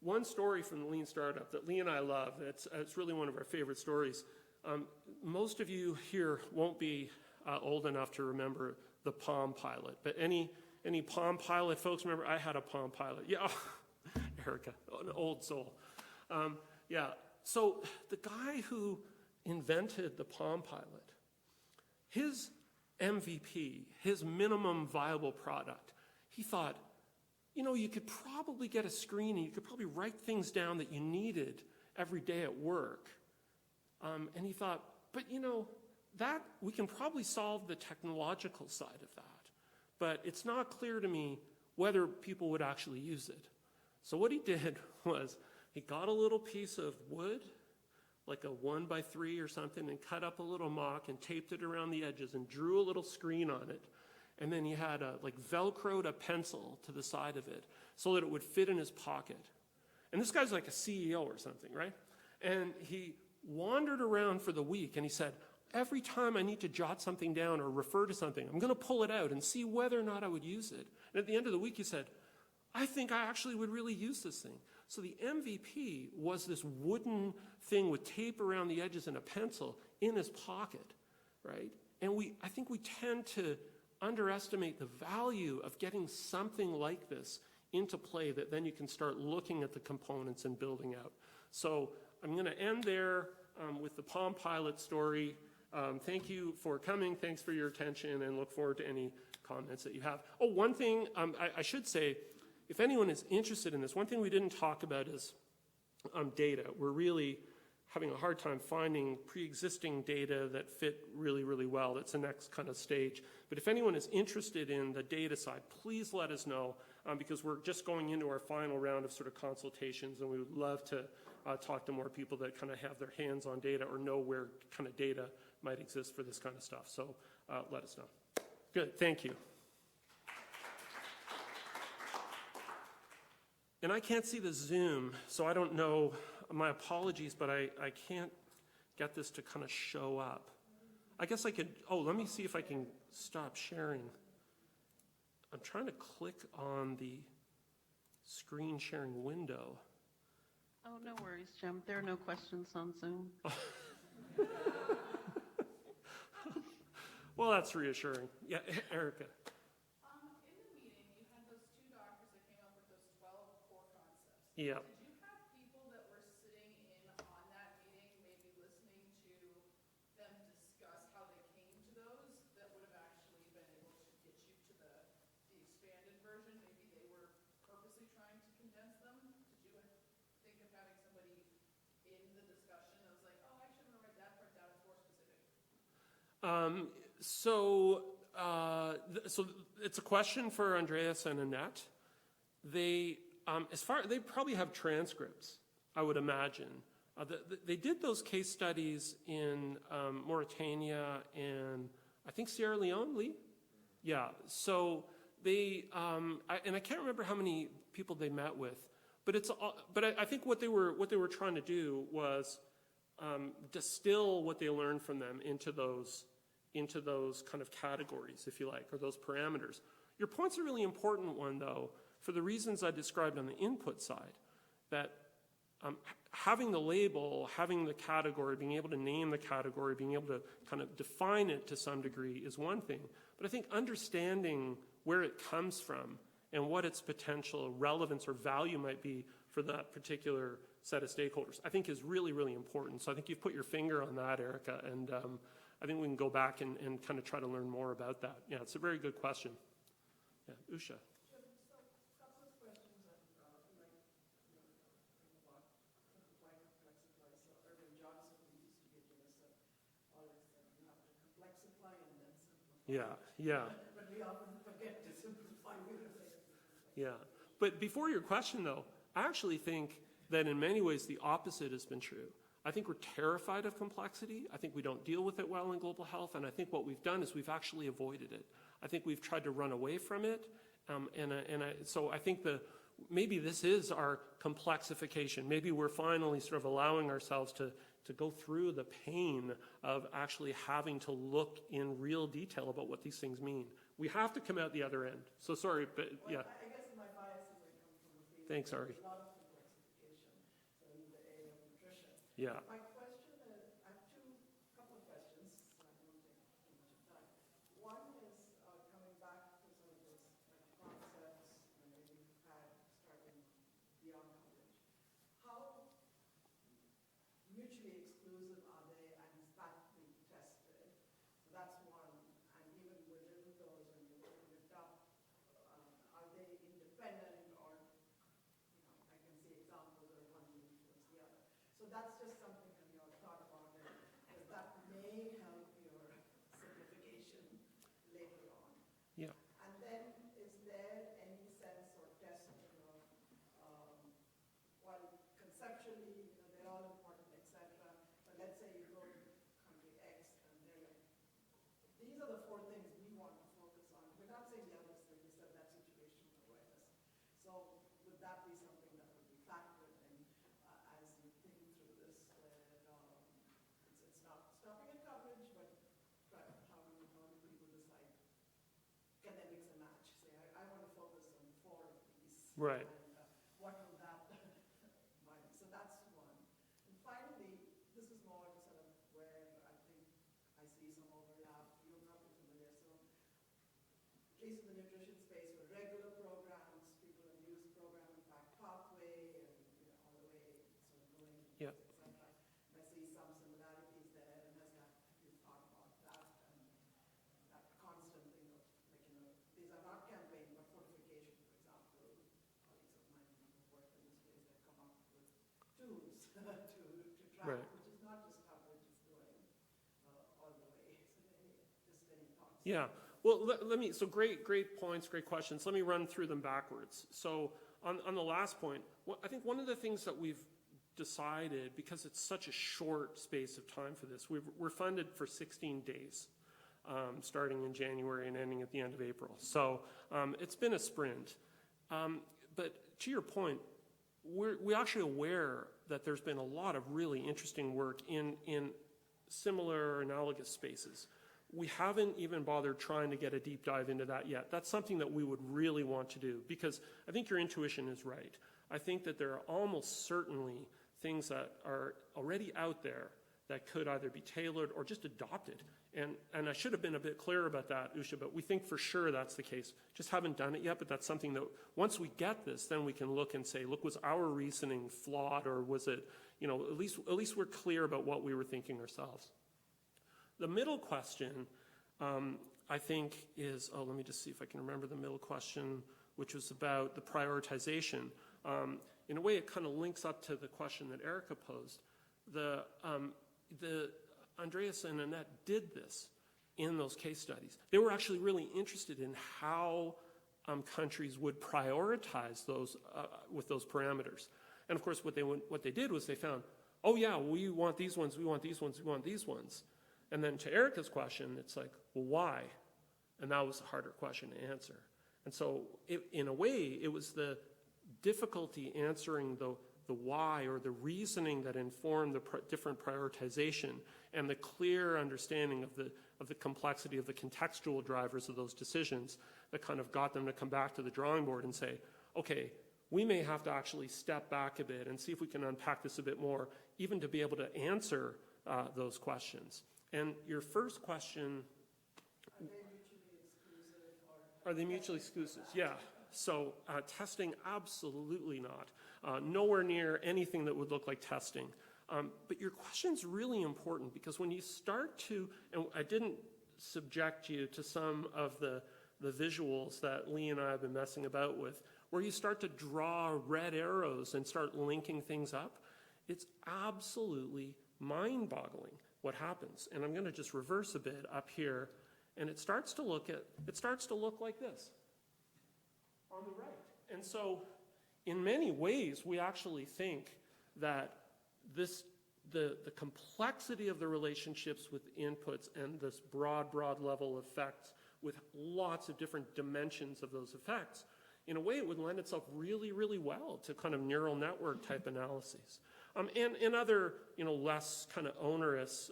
one story from the Lean Startup that Lee and I love. It's really one of our favorite stories. Most of you here won't be old enough to remember the Palm Pilot. But any Palm Pilot folks remember? I had a Palm Pilot. Yeah, Erica, an old soul. Yeah, so the guy who invented the Palm Pilot, his MVP, his minimum viable product, he thought, you could probably get a screen and you could probably write things down that you needed every day at work. And he thought, but that we can probably solve the technological side of that. But it's not clear to me whether people would actually use it. So what he did was he got a little piece of wood, like a 1x3 or something, and cut up a little mock and taped it around the edges and drew a little screen on it. And then he had Velcroed a pencil to the side of it so that it would fit in his pocket. And this guy's like a CEO or something, right? And he wandered around for the week and he said, every time I need to jot something down or refer to something, I'm going to pull it out and see whether or not I would use it. And at the end of the week, he said, I think I actually would really use this thing. So the MVP was this wooden thing with tape around the edges and a pencil in his pocket, right? And I think we tend to underestimate the value of getting something like this into play that then you can start looking at the components and building out. So I'm going to end there with the Palm Pilot story. Thank you for coming. Thanks for your attention, and look forward to any comments that you have. Oh, one thing I should say, if anyone is interested in this, one thing we didn't talk about is data. We're really having a hard time finding pre-existing data that fit really, really well. That's the next kind of stage. But if anyone is interested in the data side, please let us know, because we're just going into our final round of sort of consultations, and we would love to talk to more people that kind of have their hands on data or know where kind of data might exist for this kind of stuff. So let us know. Good, thank you. And I can't see the Zoom, so I don't know. My apologies, but I can't get this to kind of show up. I guess I could, let me see if I can stop sharing. I'm trying to click on the screen sharing window. Oh, no worries, Jim. There are no questions on Zoom. Well, that's reassuring. Yeah, Erica. In the meeting, you had those two doctors that came up with those 12 core concepts. Yeah. Did you have people that were sitting in on that meeting, maybe listening to them discuss how they came to those, that would have actually been able to get you to the expanded version? Maybe they were purposely trying to condense them? Did you think of having somebody in the discussion that was like, oh, actually, I'm going to write that part down, it's more specific? So it's a question for Andreas and Annette. They probably have transcripts, I would imagine. They did those case studies in Mauritania and I think Sierra Leone, Lee? Yeah, so they, and I can't remember how many people they met with, but I think what they were trying to do was distill what they learned from them into those kind of categories, if you like, or those parameters. Your point's a really important one, though, for the reasons I described on the input side, that having the label, having the category, being able to name the category, being able to kind of define it to some degree is one thing. But I think understanding where it comes from and what its potential relevance or value might be for that particular set of stakeholders, I think is really, really important. So I think you've put your finger on that, Erica, and I think we can go back and kind of try to learn more about that. Yeah, it's a very good question. Yeah, Usha. Yeah. But we often forget to simplify. Yeah. But before your question, though, I actually think that in many ways the opposite has been true. I think we're terrified of complexity. I think we don't deal with it well in global health. And I think what we've done is we've actually avoided it. I think we've tried to run away from it. So I think maybe this is our complexification. Maybe we're finally sort of allowing ourselves to go through the pain of actually having to look in real detail about what these things mean. We have to come out the other end. So sorry, but yeah. Well, I guess my biases come from the field. Thanks, Ari. There's a lot of complexification, so in the area of nutrition. Yeah. My question is, I have couple of questions, so I don't take too much of time. One is coming mutually exclusive are they, and is that being tested? So that's one. And even within those, when you open it up, are they independent, or, I can see examples where one will influence the other. So that's just something that you all thought about, because that may help your simplification later on. Yeah. And then, is there any sense or testing of, while conceptually, they're all important, etc., but let's say you go to country X and they're like, these are the 4 things we want to focus on. We're not saying the others, they just have that situational awareness. So would that be something that would be factored in as you think through this, where it's not stopping at coverage, but how do people decide? Can they mix and match? Say, I want to focus on 4 of these. Right. And what will that might? So that's one. And finally, this is more sort of where I think I see some overlap. You're not familiar, so at least in the nutrition space, with regular programs, people have used program impact pathway, and all the way sort of going, Yeah. etc. And I see some similarities there, and has that you've thought about that, and that constant thing of, like, these are not campaign, but fortification, for example. Colleagues of mine who work in this space have come up with tools to track, Right. which is not just coverage, it's going all the way. So just any thoughts? Yeah. Well, let me, so great points, great questions. Let me run through them backwards. So on the last point, I think one of the things that we've decided, because it's such a short space of time for this, we're funded for 16 days, starting in January and ending at the end of April. So it's been a sprint. But to your point, we're actually aware that there's been a lot of really interesting work in similar analogous spaces. We haven't even bothered trying to get a deep dive into that yet. That's something that we would really want to do, because I think your intuition is right. I think that there are almost certainly things that are already out there that could either be tailored or just adopted. And I should have been a bit clearer about that, Usha, but we think for sure that's the case. Just haven't done it yet, but that's something that once we get this, then we can look and say, look, was our reasoning flawed, or was it, at least we're clear about what we were thinking ourselves. The middle question, I think, is, let me just see if I can remember the middle question, which was about the prioritization. In a way, it kind of links up to the question that Erica posed. Andreas and Annette did this in those case studies. They were actually really interested in how countries would prioritize those with those parameters. And of course, what they did was they found, oh yeah, we want these ones, we want these ones, we want these ones. And then to Erica's question, it's like, well, why? And that was a harder question to answer. And so in a way, it was the difficulty answering the why, or the reasoning that informed the different prioritization, and the clear understanding of the complexity of the contextual drivers of those decisions that kind of got them to come back to the drawing board and say, okay, we may have to actually step back a bit and see if we can unpack this a bit more, even to be able to answer those questions. And your first question, are they mutually exclusive? Yeah. So testing, absolutely not. Nowhere near anything that would look like testing. But your question's really important, because when you start to, and I didn't subject you to some of the visuals that Lee and I have been messing about with, where you start to draw red arrows and start linking things up, it's absolutely mind-boggling what happens. And I'm going to just reverse a bit up here, and it starts to look like this on the right. And so in many ways, we actually think that the complexity of the relationships with inputs and this broad level effects with lots of different dimensions of those effects, in a way it would lend itself really, really well to kind of neural network type analyses. And other, less kind of onerous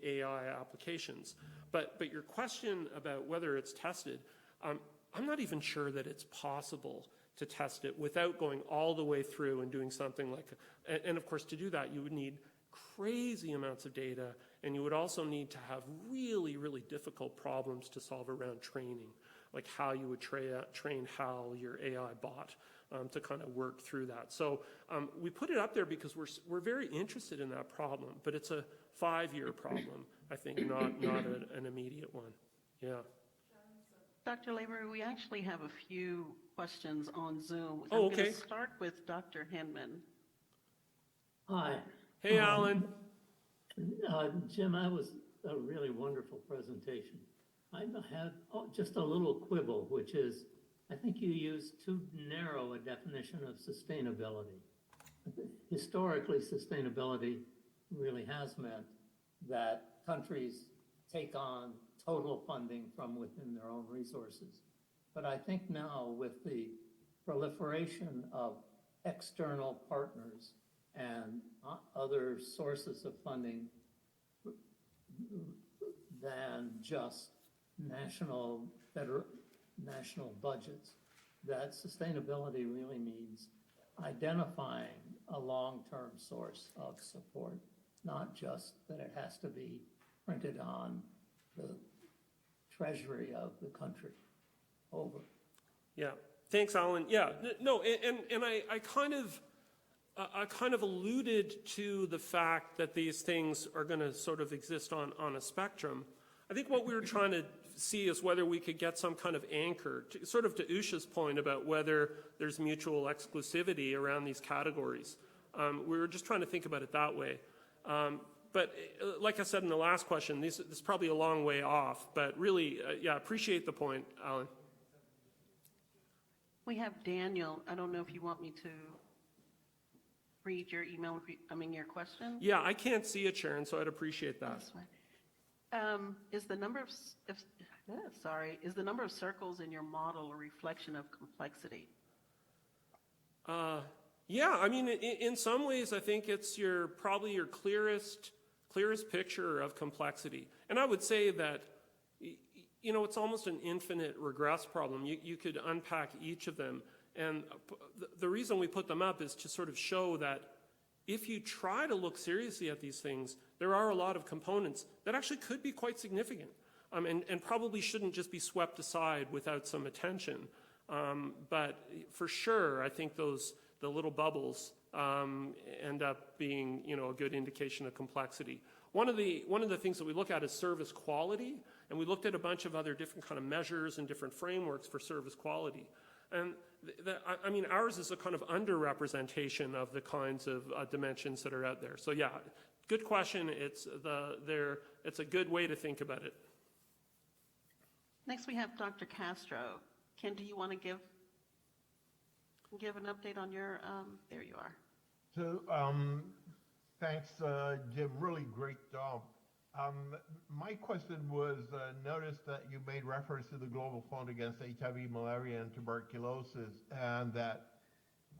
AI applications. But your question about whether it's tested, I'm not even sure that it's possible to test it without going all the way through and doing something like, and of course to do that you would need crazy amounts of data, and you would also need to have really, really difficult problems to solve around training, like how you would train HAL, your AI bot, to kind of work through that. So we put it up there because we're very interested in that problem, but it's a 5-year problem, I think, not an immediate one. Yeah. Dr. Lavery, we actually have a few questions on Zoom. Oh, I'm going okay. to start with Dr. Hinman. Hi. Hey, Alan. Jim, that was a really wonderful presentation. I had just a little quibble, which is, I think you used too narrow a definition of sustainability. Historically, sustainability really has meant that countries take on total funding from within their own resources. But I think now with the proliferation of external partners and other sources of funding than just national budgets, that sustainability really means identifying a long-term source of support, not just that it has to be printed on the treasury of the country. Over. Yeah. Thanks, Alan. Yeah. No, and I kind of alluded to the fact that these things are going to sort of exist on a spectrum. I think what we were trying to see is whether we could get some kind of anchor, sort of to Usha's point about whether there's mutual exclusivity around these categories. We were just trying to think about it that way. But like I said in the last question, this is probably a long way off, but really, yeah, appreciate the point, Alan. We have Daniel. I don't know if you want me to read your email, your question? Yeah, I can't see it, Sharon, so I'd appreciate that. That's fine. Is the number of circles in your model a reflection of complexity? Yeah, I mean, in some ways, I think it's probably your clearest picture of complexity. And I would say that, it's almost an infinite regress problem. You could unpack each of them. And the reason we put them up is to sort of show that if you try to look seriously at these things, there are a lot of components that actually could be quite significant and probably shouldn't just be swept aside without some attention. But for sure, I think the little bubbles end up being, a good indication of complexity. One of the things that we look at is service quality, and we looked at a bunch of other different kind of measures and different frameworks for service quality. And ours is a kind of underrepresentation of the kinds of dimensions that are out there. So yeah, good question. It's a good way to think about it. Next, we have Dr. Castro. Ken, do you want to give an update on your? There you are. So, thanks, Jim. Really great job. My question was, notice that you made reference to the Global Fund against HIV, malaria, and tuberculosis, and that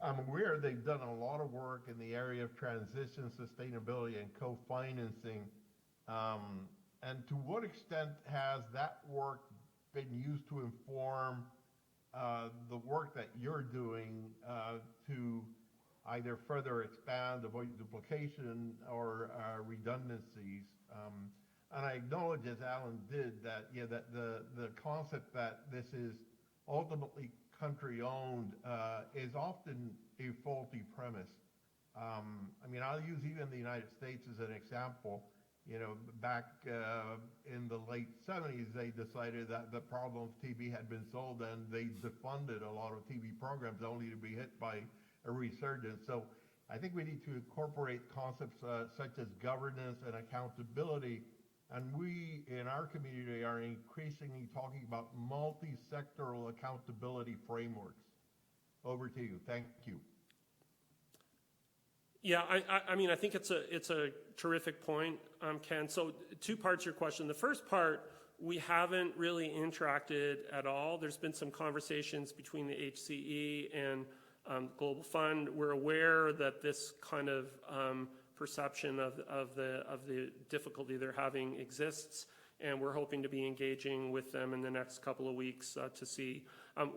I'm aware they've done a lot of work in the area of transition, sustainability, and co-financing. And to what extent has that work been used to inform the work that you're doing to either further expand, avoid duplication, or redundancies? And I acknowledge, as Alan did, that the concept that this is ultimately country-owned is often a faulty premise. I'll use even the United States as an example. Back in the late 70s, they decided that the problem of TB had been solved, and they defunded a lot of TB programs only to be hit by a resurgence. So I think we need to incorporate concepts such as governance and accountability. And we, in our community, are increasingly talking about multi-sectoral accountability frameworks. Over to you. Thank you. Yeah, I think it's a terrific point, Ken. So 2 parts to your question. The first part, we haven't really interacted at all. There's been some conversations between the HCE and Global Fund. We're aware that this kind of perception of the difficulty they're having exists, and we're hoping to be engaging with them in the next couple of weeks to see.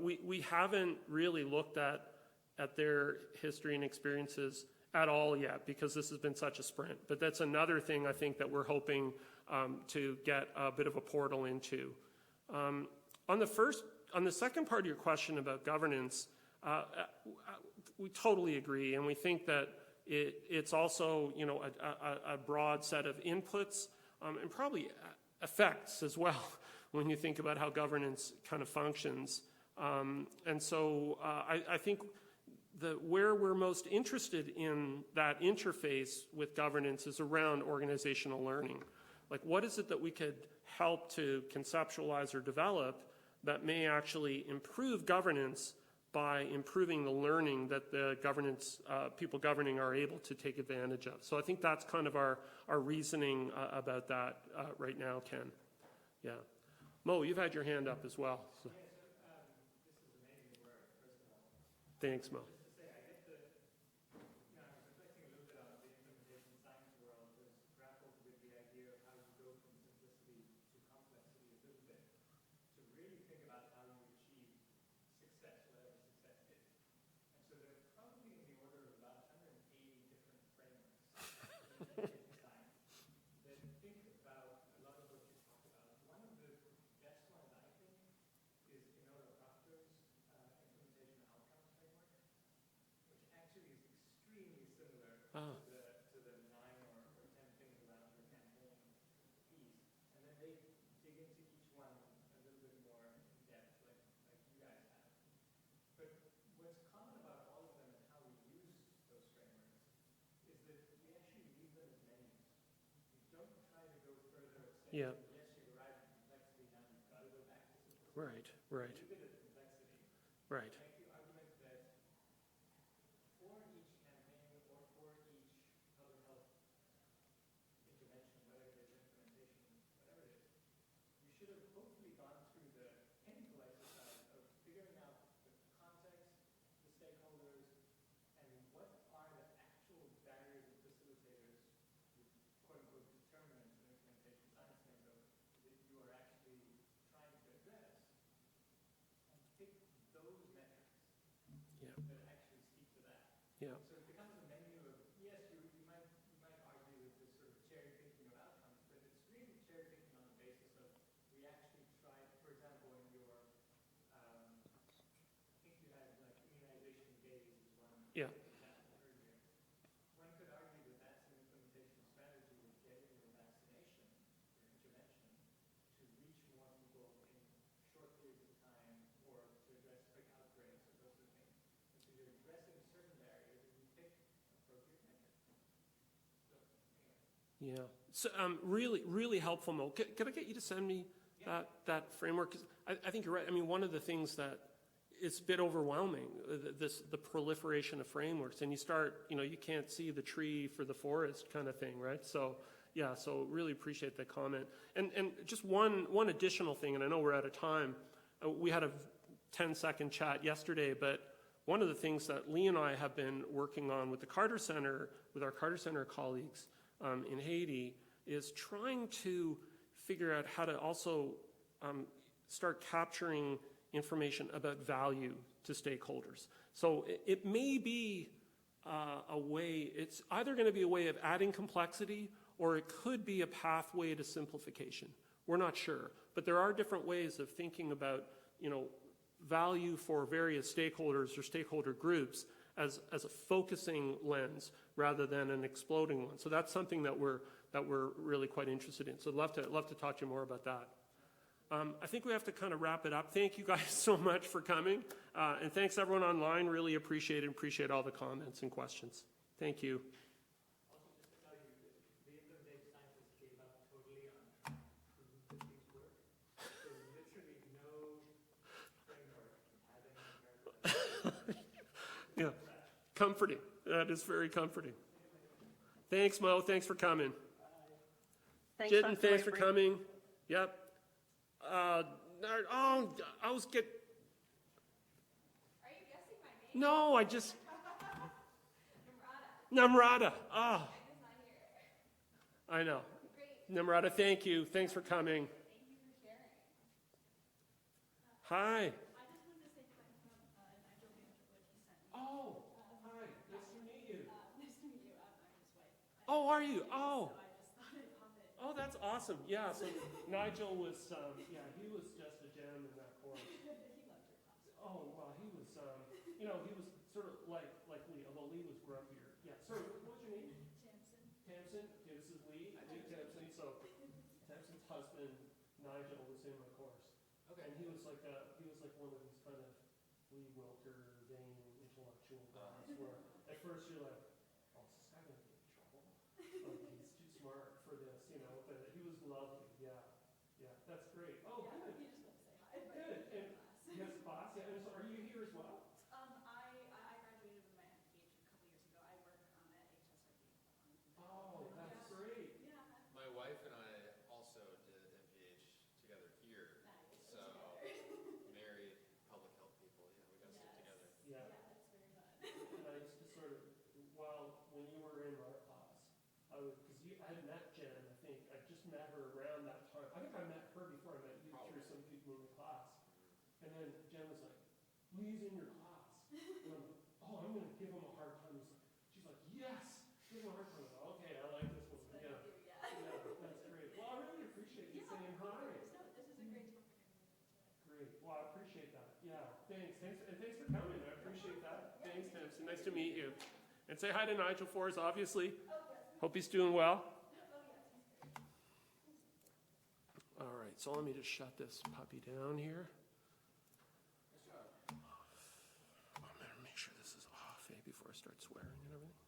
We haven't really looked at their history and experiences at all yet, because this has been such a sprint. But that's another thing I think that we're hoping to get a bit of a portal into. On the second part of your question about governance, We totally agree, and we think that it's also, you know, a broad set of inputs and probably effects as well when you think about how governance kind of functions. And so I think where we're most interested in that interface with governance is around organizational learning. Like, what is it that we could help to conceptualize or develop that may actually improve governance by improving the learning that the governance, people governing are able to take advantage of. So I think that's kind of our reasoning about that right now, Ken. Yeah. Mo, you've had your hand up as well. So. Yes, this is amazing work, first of all. Thanks, Mo. Just to say, I get the, you know, I was reflecting a little bit on the implementation science world, has grappled with the idea of how you go from simplicity to complexity a little bit, to really think about how you achieve success, whatever success is. And so there are probably in the order of about 180 different frameworks of implementation science that think about a lot of what you talk about. One of the best ones, I think, is Inola Proctor's implementation outcomes framework, which actually is extremely similar to the 9 or 10 things around your campaign piece. And then they dig into each one a little bit more in depth, like you guys have. But what's common about all of them and how we use those frameworks is that we actually leave them as menus. We don't try to go further and say, Yeah. yes, you've arrived at complexity, now you've got to go back to simplicity. Right, right, Leave it at complexity. right. Make the argument that for each campaign or for each public health intervention, whatever it is, implementation, whatever it is, you should have hopefully gone through the painful exercise of figuring out the context, the stakeholders, and what are the actual barriers and facilitators, quote-unquote determinants in implementation science lingo, that you are actually trying to address, and pick those metrics Yeah. that actually speak to that. Yeah. So it becomes a menu of, yes, you might argue with this sort of cherry picking of outcomes, but it's really cherry picking on the basis of we actually tried, for example, in your, I think you had like immunization days is one Yeah. example earlier. One could argue that that's an implementation strategy of getting your vaccination, your intervention, to reach more people in short periods of time or to address quick outbreaks or those sort of things. And so you're addressing certain barriers and you pick appropriate metrics. So, anyway. Yeah. So really, really helpful, Mo. Could I get you to send me that framework? 'Cause I think you're right. I mean, one of the things that it's a bit overwhelming, the proliferation of frameworks, and you start, you know, you can't see the tree for the forest kind of thing, right? So yeah, so really appreciate the comment. And just one additional thing, and I know we're out of time. We had a 10-second chat yesterday, but one of the things that Lee and I have been working on with the Carter Center, with our Carter Center colleagues in Haiti, is trying to figure out how to also start capturing information about value to stakeholders. So it may be a way, it's either going to be a way of adding complexity or it could be a pathway to simplification. We're not sure, but there are different ways of thinking about, you know, value for various stakeholders or stakeholder groups as a focusing lens rather than an exploding one. So that's something that we're really quite interested in. So I'd love to talk to you more about that. I think we have to kind of wrap it up. Thank you guys so much for coming. And thanks everyone online. Really appreciate all the comments and questions. Thank you. Also, just to tell you, the implementation scientists gave up totally on proving that things work. There's literally no framework that has any numerical. Yeah, comforting. That is very comforting. Thanks, Mo. Thanks for coming. Thanks, Jitten, Dr. thanks for Lavery. coming. Yep. I was get. Are you guessing my name? No, I just. Namrata. Namrata. Ah, I'm just not here. I know. Great. Namrata, thank you. Thanks for coming. Thank you for sharing. Hi. I just wanted to say hi from Nigel Banter, what he sent me. Oh, hi. Nice to meet you. Nice to meet you. I'm his wife. Oh, are you? Oh. So I just thought I'd pop in. Oh, that's awesome. Yeah, so Nigel was, he was just a gem in that course. He loved your class. Oh, well, he was, you know, he was sort of like Lee, although Lee was grumpier. Yeah, sorry, what was your name? Tamsin. Tamsin? Okay, this is Lee Tamsin. So Tamsin's husband, Nigel, was in my course. Okay. And he was like one of these kind of Lee Wilker, vain, intellectual guys where at first you're like, oh, is this guy going to get in trouble? Like, he's too smart for this, you know, but he was lovely. Yeah, that's great. Oh, Yeah, good. he just won't say hi. But Good. he And class. he has a class, yeah. And so are you here as well? I graduated with my MPH a couple years ago. I work at HSRD. Oh, that's Yeah. great. Yeah. My wife and I also did MPH together here. Nice. So married public health people, yeah, we got to stick together. Yeah. Yeah, it's very fun. And I used to sort of, when you were in our class, because I had met Jen, I think. I just met her around that time. I think I met her before I met you through some people in the class. And then Jen was like, Lee's in your class. And I'm like, oh, I'm going to give him a hard time. She's like, yes, give him a hard time. Okay, I like this one. But Yeah. yeah. Yeah, that's great. Well, I really appreciate you saying Of hi. course. No, this is a great topic. Great. Well, I appreciate that. Yeah, thanks. And thanks for coming. I appreciate that. Thanks, Tamsin. Nice to meet you. And say hi to Nigel for us, obviously. Oh, yes. Hope he's doing well. Oh, yes, he's great. All right, so let me just shut this puppy down here. I'm gonna make sure this is off before I start swearing and everything.